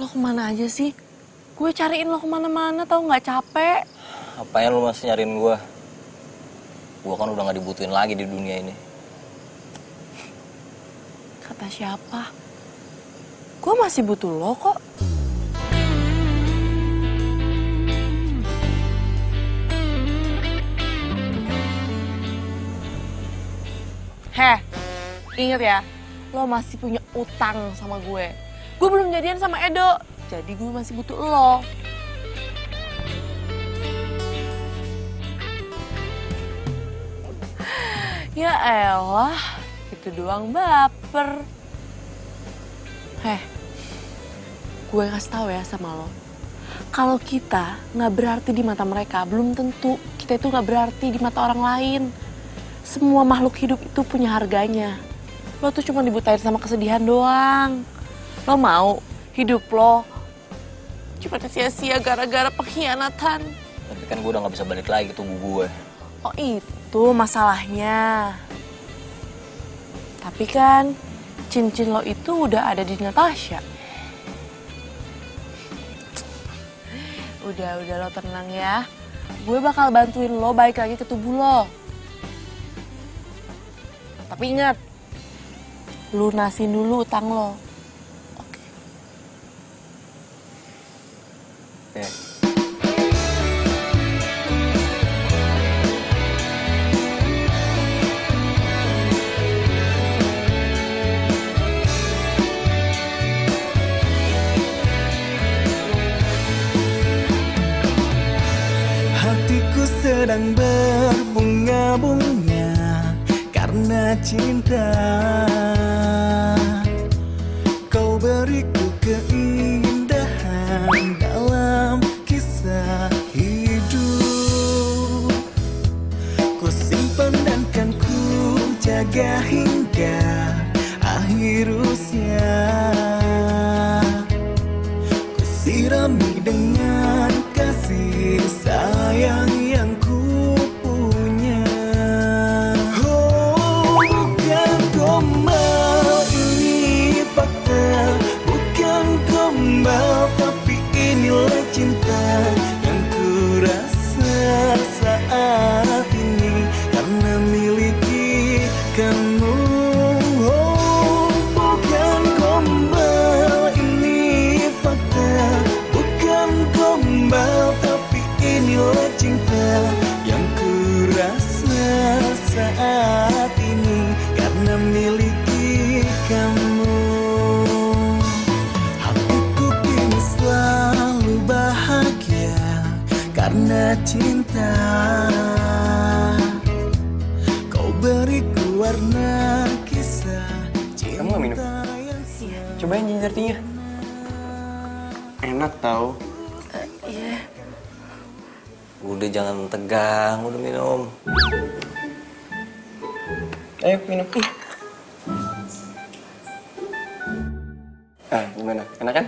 Lo kemana aja sih? Gue cariin lo kemana-mana, tau nggak capek? Apanya lu masih nyariin gua? Gua kan udah gak dibutuhin lagi di dunia ini. Kata siapa? Gue masih butuh lo kok. Heh, inget ya, lo masih punya utang sama gue. Gue belum jadian sama Edo, jadi gue masih butuh lo. Ya elah, itu doang baper. Heh, gue kasih tahu ya sama lo. Kalau kita nggak berarti di mata mereka, belum tentu kita itu nggak berarti di mata orang lain. Semua makhluk hidup itu punya harganya. Lo tuh cuma dibutain sama kesedihan doang. Lo mau hidup lo cuma sia-sia gara-gara pengkhianatan. Tapi kan gue udah gak bisa balik lagi tubuh gue. Oh itu masalahnya. Tapi kan cincin lo itu udah ada di Natasha. Udah lo tenang ya. Gue bakal bantuin lo balik lagi ke tubuh lo. Tapi ingat, lunasin dulu utang lo. Oke. Oke. Hatiku sedang berbunga-bunga karena cinta. Kau beriku keindahan dalam kisah hidup. Ku simpan dan kan ku jaga hingga akhir usia. Ku sirami dengan kasih sayang yang ku punya. Oh, bukan gombal, ini fakta. Bukan gombal, tapi inilah cinta yang ku rasa saat ini karena miliki kamu. Oh, bukan gombal, ini fakta. Bukan gombal, tapi inilah cinta yang ku rasa saat ini karena miliki kamu. Hatiku kini selalu bahagia karena cinta. Kau beriku warna kisah cinta. Kamu gak minum? Cobain ginger tea-nya. Enak tau. Iya. Udah jangan tegang, udah minum. Ayo minum. Ah, gimana? Enak kan?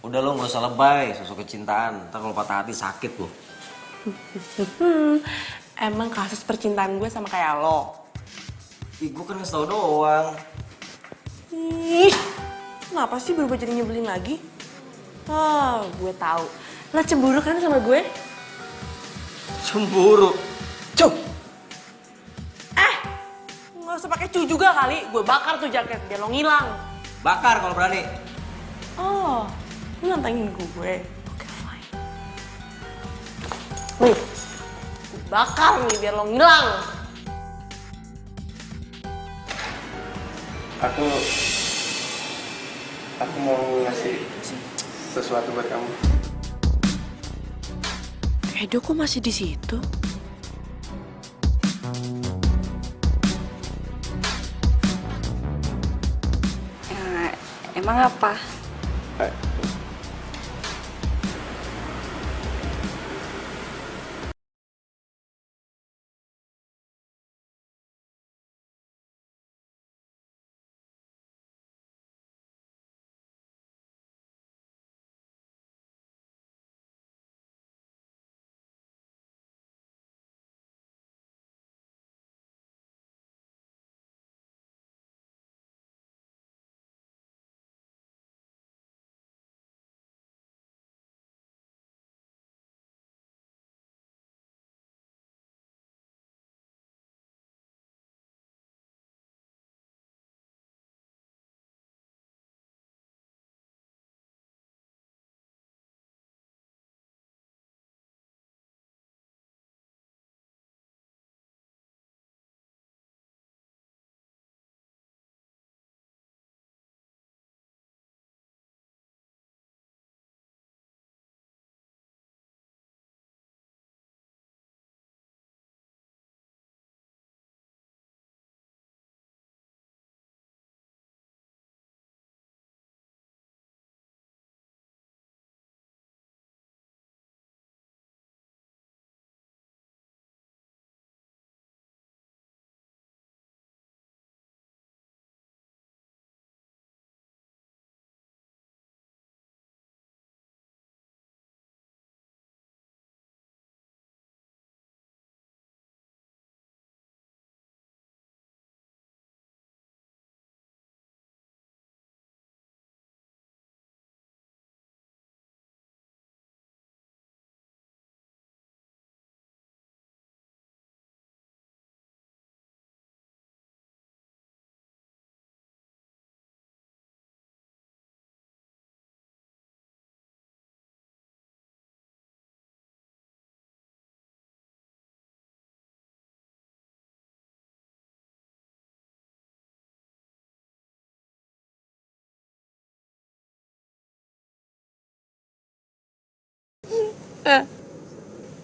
Udah lo nggak usah lebay, sosok kecintaan. Ntar kalau patah hati sakit lo. Emang kasus percintaan gue sama kayak lo? Ih, gue kan ngasih tau doang. Ih, kenapa sih berubah jadi nyebelin lagi? Oh, gue tahu. Lo cemburu kan sama gue? Cemburu? Cuk! Nggak usah pakai cu juga kali. Gue bakar tuh jaket biar lo ngilang. Bakar kalau berani. Oh, lo nantangin gue. Oke, fine. Nih, gue bakar nih biar lo ngilang. Aku mau ngasih sesuatu buat kamu. Edo kok masih di situ? Emang apa?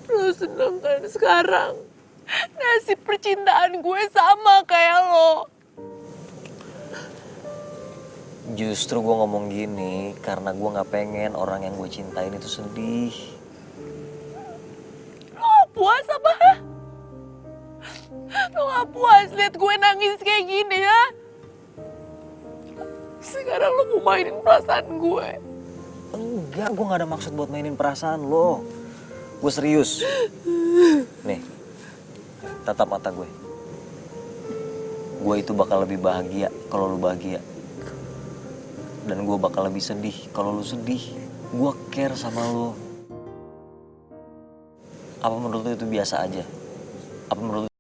Lo seneng kan sekarang? Nasib percintaan gue sama kayak lo. Justru gue ngomong gini karena gue nggak pengen orang yang gue cintain itu sedih. Lo gak puas apa? Lo gak puas liat gue nangis kayak gini ya? Sekarang lo mau mainin perasaan gue. Enggak, gue gak ada maksud buat mainin perasaan lo. Gue serius. Nih, tatap mata gue. Gue itu bakal lebih bahagia kalau lo bahagia. Dan gue bakal lebih sedih kalau lo sedih. Gue care sama lo. Apa menurut lo itu biasa aja? Apa menurut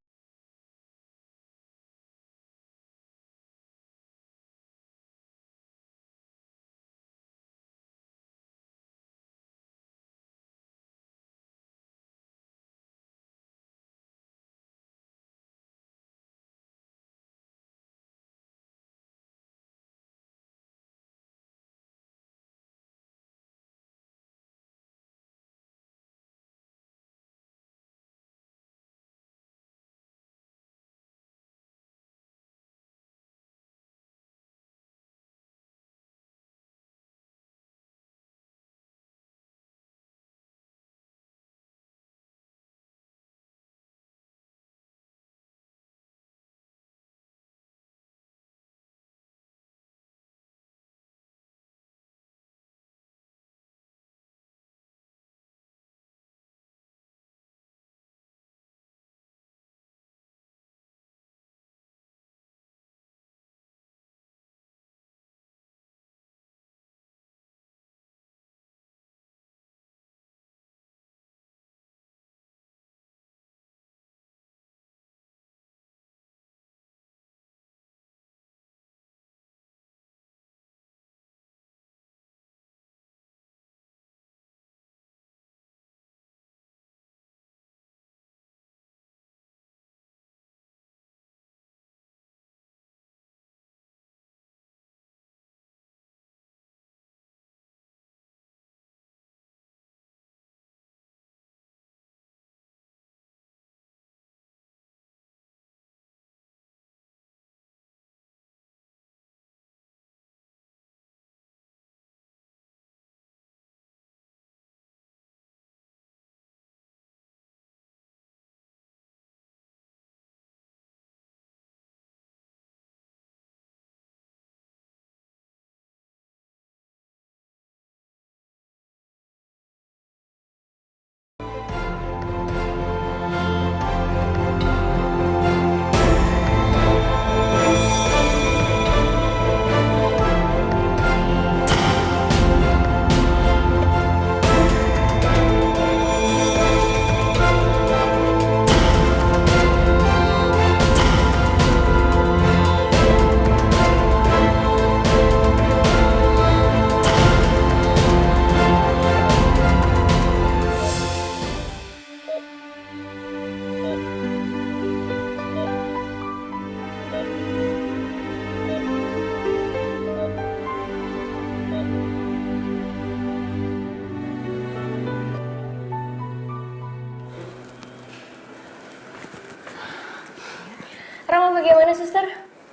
bagaimana, suster?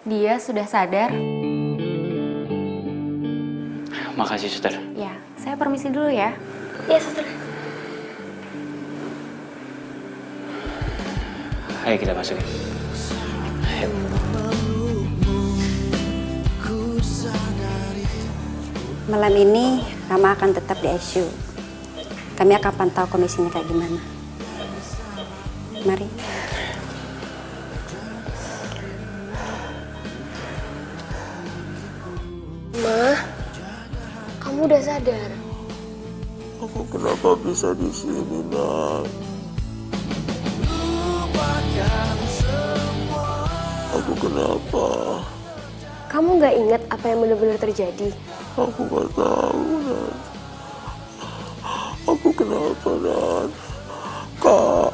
Dia sudah sadar. Makasih, suster. Ya, saya permisi dulu ya. Iya, suster. Ayo kita masuk. Ayo. Malam ini Rama akan tetap di ICU. Kami akan pantau kondisinya kayak gimana. Mari. Ma, kamu udah sadar? Aku kenapa bisa di sini, Nak? Aku kenapa? Kamu nggak ingat apa yang benar-benar terjadi? Aku nggak tahu, Nan. Aku kenapa, Nan? Kak.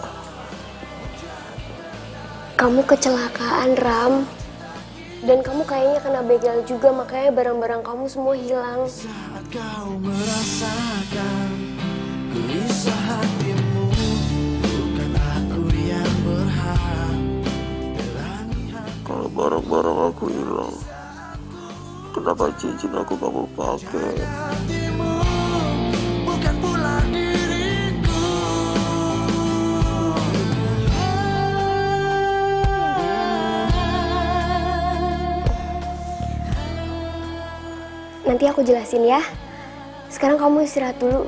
Kamu kecelakaan, Ram. Dan kamu kayaknya kena begal juga, makanya barang-barang kamu semua hilang. Saat kau merasakan gelisah hatimu, bukan aku yang berhak. Kalau barang-barang aku hilang, kenapa cincin aku kamu pakai? Hatimu bukan pula diriku. Nanti aku jelasin ya. Sekarang kamu istirahat dulu.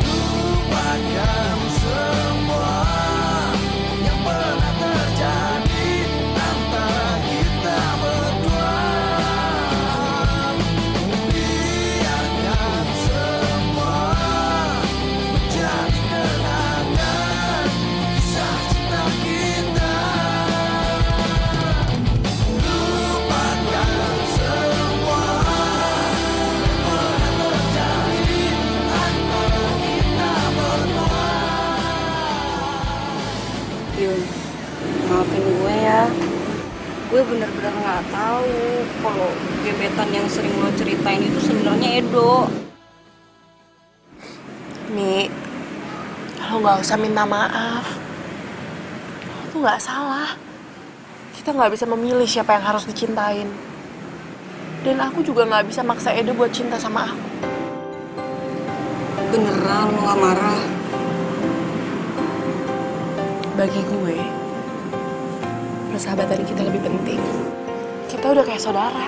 Lupakan semua yang pernah terjadi antara kita berdua. Biarkan semua menjadi kenangan kisah cinta kita. Lupakan semua yang pernah terjadi antara kita berdua. Yun, maafin gue ya. Gue bener-bener nggak tahu kalau gebetan yang sering lo ceritain itu sebenarnya Edo. Mi, lo nggak usah minta maaf. Itu nggak salah. Kita nggak bisa memilih siapa yang harus dicintain. Dan aku juga nggak bisa maksa Edo buat cinta sama aku. Beneran lo nggak marah? Bagi gue, persahabatan kita lebih penting. Kita udah kayak saudara.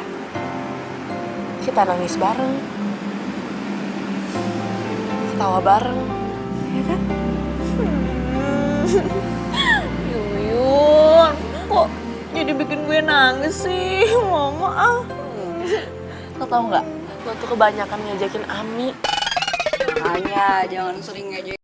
Kita nangis bareng, ketawa bareng, ya kan? Yuyun, kok jadi bikin gue nangis sih, Mama ah. Lo tau nggak? Lo tuh kebanyakan ngajakin Ami. Makanya jangan sering ngejek.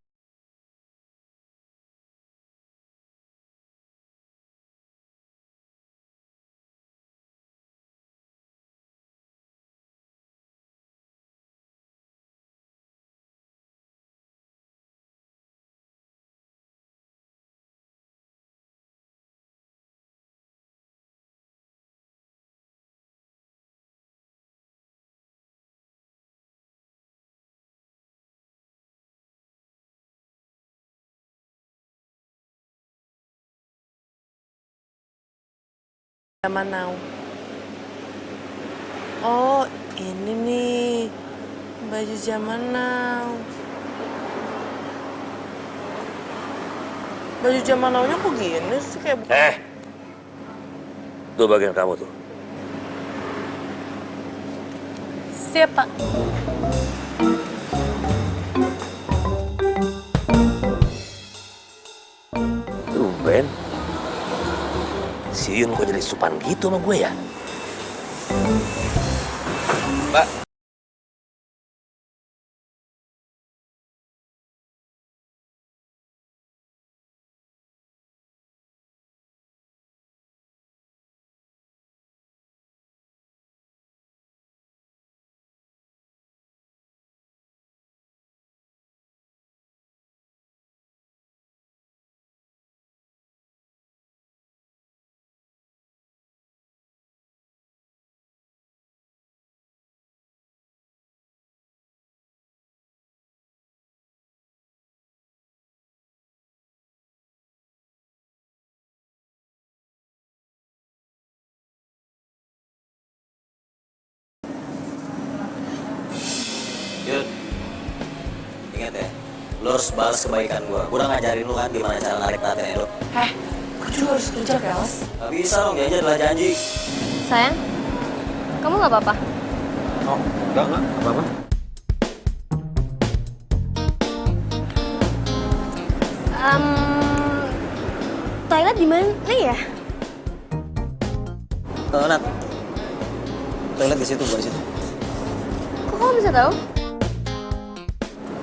Zaman now. Oh, ini nih baju zaman now. Baju zaman now-nya kok gini sih kayak Itu bagian kamu tuh. Siap, Pak. Ben, si Yun kok jadi supan gitu sama gue ya? Mbak, Lu harus balas kebaikan gua. Gua udah ngajarin lu kan gimana cara narik perhatian Edo. Aku juga harus kerja, Kels. Gak bisa dong, janji adalah janji. Sayang, kamu nggak apa-apa? Oh, enggak apa-apa. Toilet di mana ya? Nat, toilet di situ, bukan di situ. Kok kamu bisa tahu?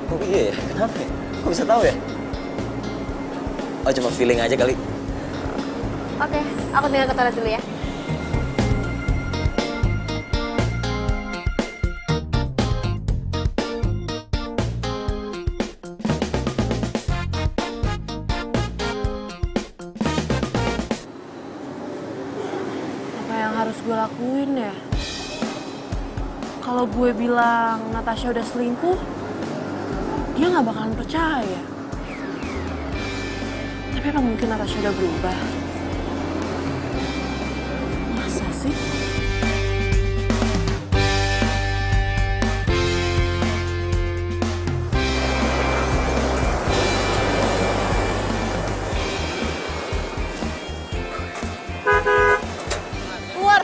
Oh iya ya, kenapa ya? Kok bisa tahu ya? Oh cuma feeling aja kali. Oke, aku tinggal ke toilet dulu ya. Apa yang harus gue lakuin ya? Kalau gue bilang Natasha udah selingkuh, dia nggak bakalan percaya. Tapi apa mungkin Natasha udah berubah? Masa sih? Keluar.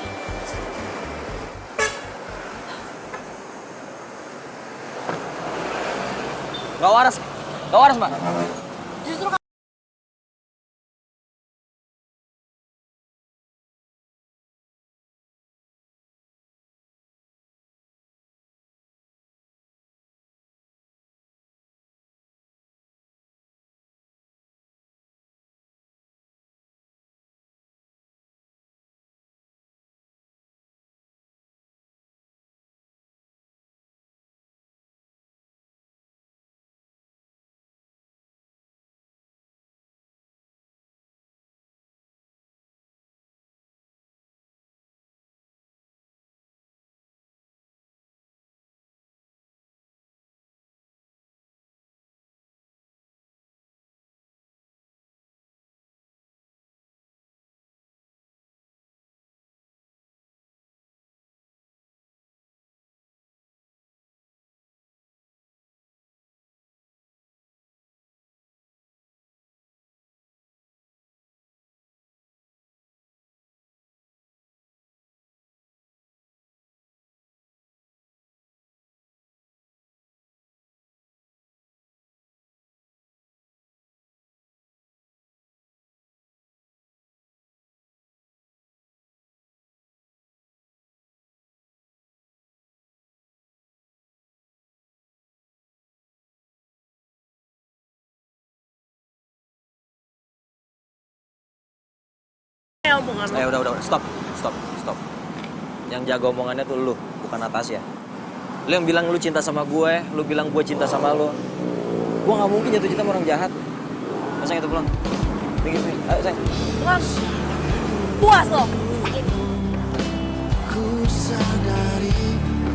Gak waras, Mbak. Justru omongan lo. Udah, stop. Yang jaga omongannya tuh lu, bukan Natasha. Lu yang bilang lu cinta sama gue, lu bilang gue cinta sama lu. Gue gak mungkin jatuh cinta sama orang jahat. Sayang itu pulang. Pergi. Ayo sayang. Pulang. Puas lo. Ku sadari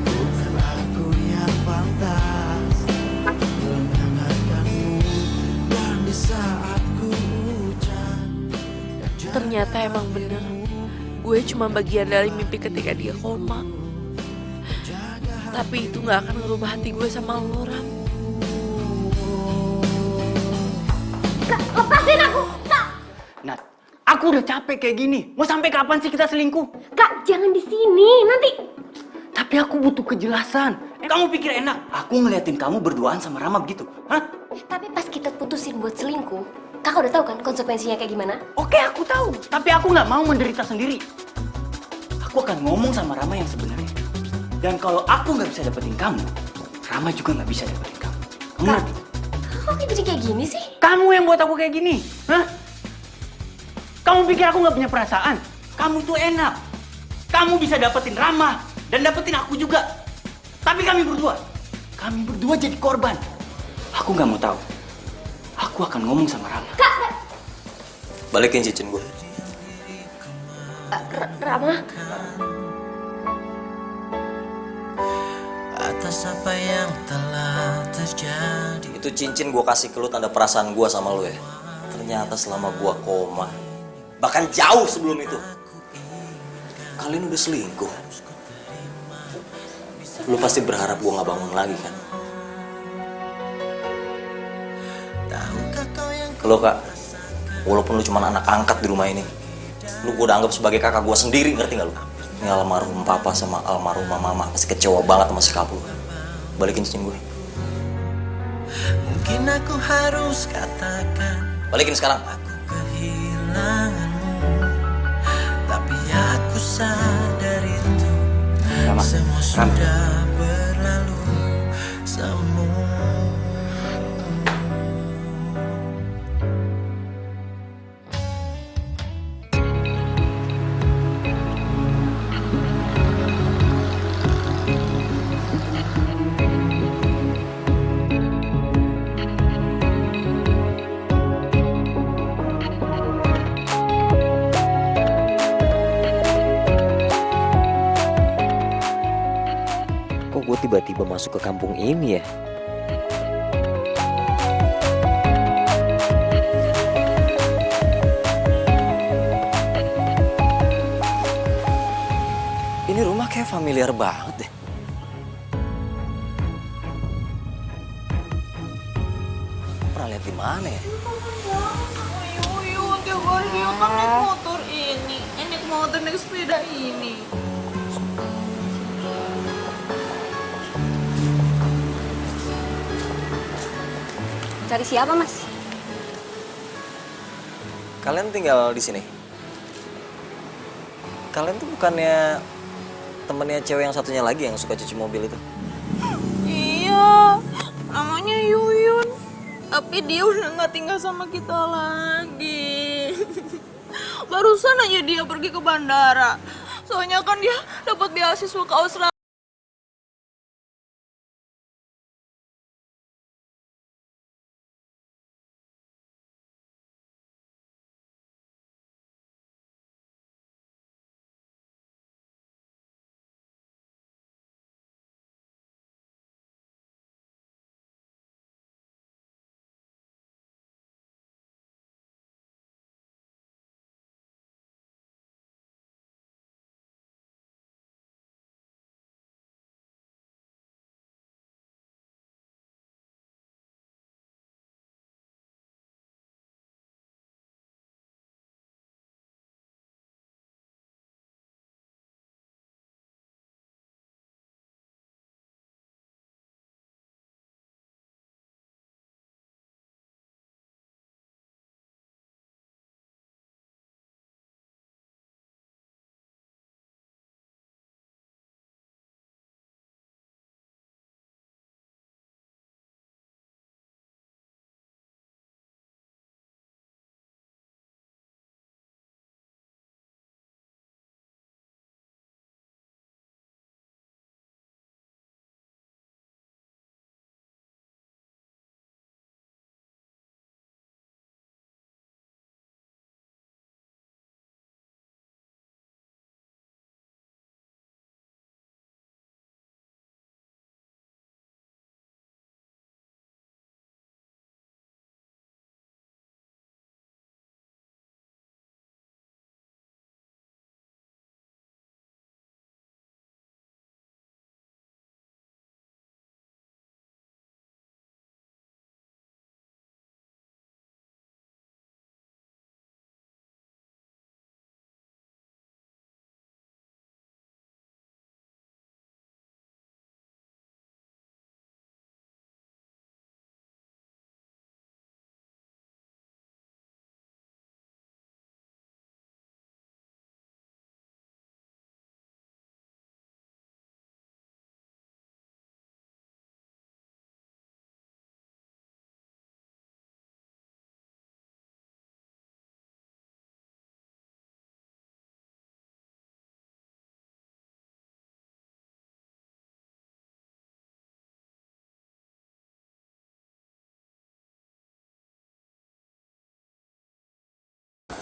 bukan aku yang pantas menghangatkanmu dan di saat ku hujan. Ternyata emang bener. Gue cuma bagian dari mimpi ketika dia koma. Tapi itu gak akan ngerubah hati gue sama lo, Ram. Kak, lepasin aku! Kak! Nat, aku udah capek kayak gini. Mau sampai kapan sih kita selingkuh? Kak, jangan di sini. Nanti... Tapi aku butuh kejelasan. Kamu pikir enak? Aku ngeliatin kamu berduaan sama Rama begitu. Hah? Tapi pas kita putusin buat selingkuh, kakak udah tahu kan konsekuensinya kayak gimana? Oke, aku tahu. Tapi aku nggak mau menderita sendiri. Aku akan ngomong sama Rama yang sebenarnya. Dan kalau aku nggak bisa dapetin kamu, Rama juga nggak bisa dapetin kamu. Kamu ngerti? Kok jadi kayak gini sih? Kamu yang buat aku kayak gini. Hah? Kamu pikir aku nggak punya perasaan? Kamu tuh enak. Kamu bisa dapetin Rama dan dapetin aku juga. Tapi kami berdua jadi korban. Aku nggak mau tahu. Aku akan ngomong sama Rama. Kak! Balikin cincin gue. Rama? Atas apa yang telah terjadi. Itu cincin gue kasih ke lu tanda perasaan gue sama lu ya. Ternyata selama gue koma, bahkan jauh sebelum itu, kalian udah selingkuh. Lu pasti berharap gue gak bangun lagi kan? Ke lo Kak, walaupun lu cuma anak angkat di rumah ini, lu gue udah anggap sebagai kakak gue sendiri, ngerti gak lu? Ini almarhum papa sama almarhumah mama pasti kecewa banget sama sikap lu. Balikin cincin gue. Mungkin aku harus katakan Balikin sekarang. aku kehilanganmu, tapi aku sadar itu semua sudah berlalu. Semua Kok gue tiba-tiba masuk ke kampung ini ya? Ini rumah kayak familiar banget deh. Pernah lihat di mana ya? Yuyun, tiap hari dia kan naik motor ini. Naik motor, naik sepeda ini. Cari siapa, Mas? Kalian tinggal di sini? Kalian tuh bukannya temennya cewek yang satunya lagi yang suka cuci mobil itu? Iya, namanya Yuyun. Tapi dia udah nggak tinggal sama kita lagi. Barusan aja dia pergi ke bandara. Soalnya kan dia dapat beasiswa ke Australia.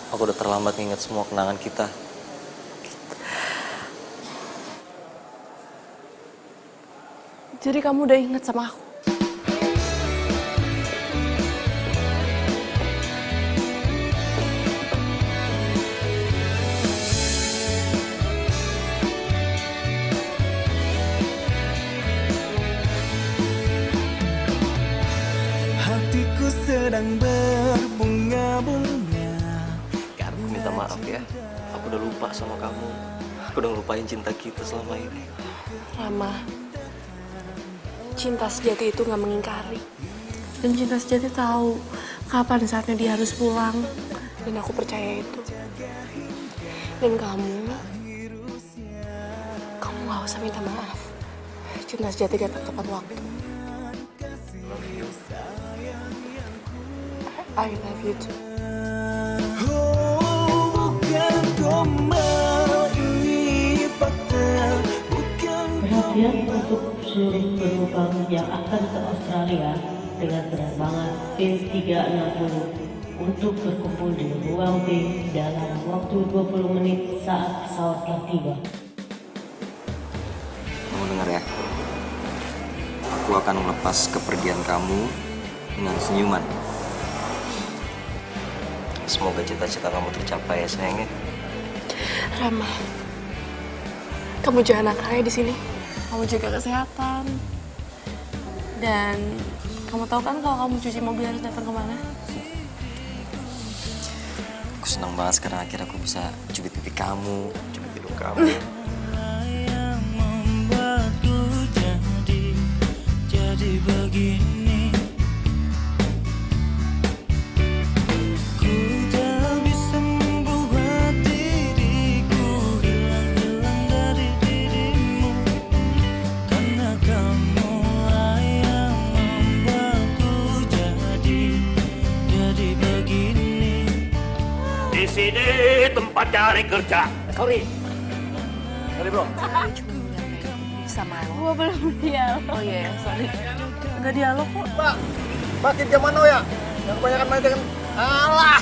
Aku udah terlambat nginget semua kenangan kita. Jadi kamu udah inget sama aku? hatiku sedang berbunga. Maaf ya, aku udah lupa sama kamu. Aku udah ngelupain cinta kita selama ini. Rama, cinta sejati itu gak mengingkari. Dan cinta sejati tahu kapan saatnya dia harus pulang. Dan aku percaya itu. Dan kamu gak usah minta maaf. Cinta sejati datang tepat waktu. I love you too. Perhatian untuk seluruh penumpang yang akan ke Australia dengan penerbangan P360 untuk berkumpul di ruang B dalam waktu 20 menit saat pesawat telah tiba. Kamu dengar ya? Aku akan melepas kepergian kamu dengan senyuman. Semoga cita-cita kamu tercapai ya sayangnya. Rama, kamu jangan nakal ya di sini. Kamu jaga kesehatan. Dan kamu tahu kan kalau kamu cuci mobil harus datang kemana? Aku senang banget sekarang akhirnya aku bisa cubit pipi kamu, cubit hidung kamu. Jadi begini, ku tak bisa membuat diriku hilang dari dirimu, karena kamulah yang membuatku jadi begini. Di sini tempat cari kerja. Sorry bro. Sama lo. Gua belum dialog. Oh iya, sorry. Enggak dialog kok. Mbak, Mbak, tim zaman now ya? Yang kebanyakan main dengan... Alah!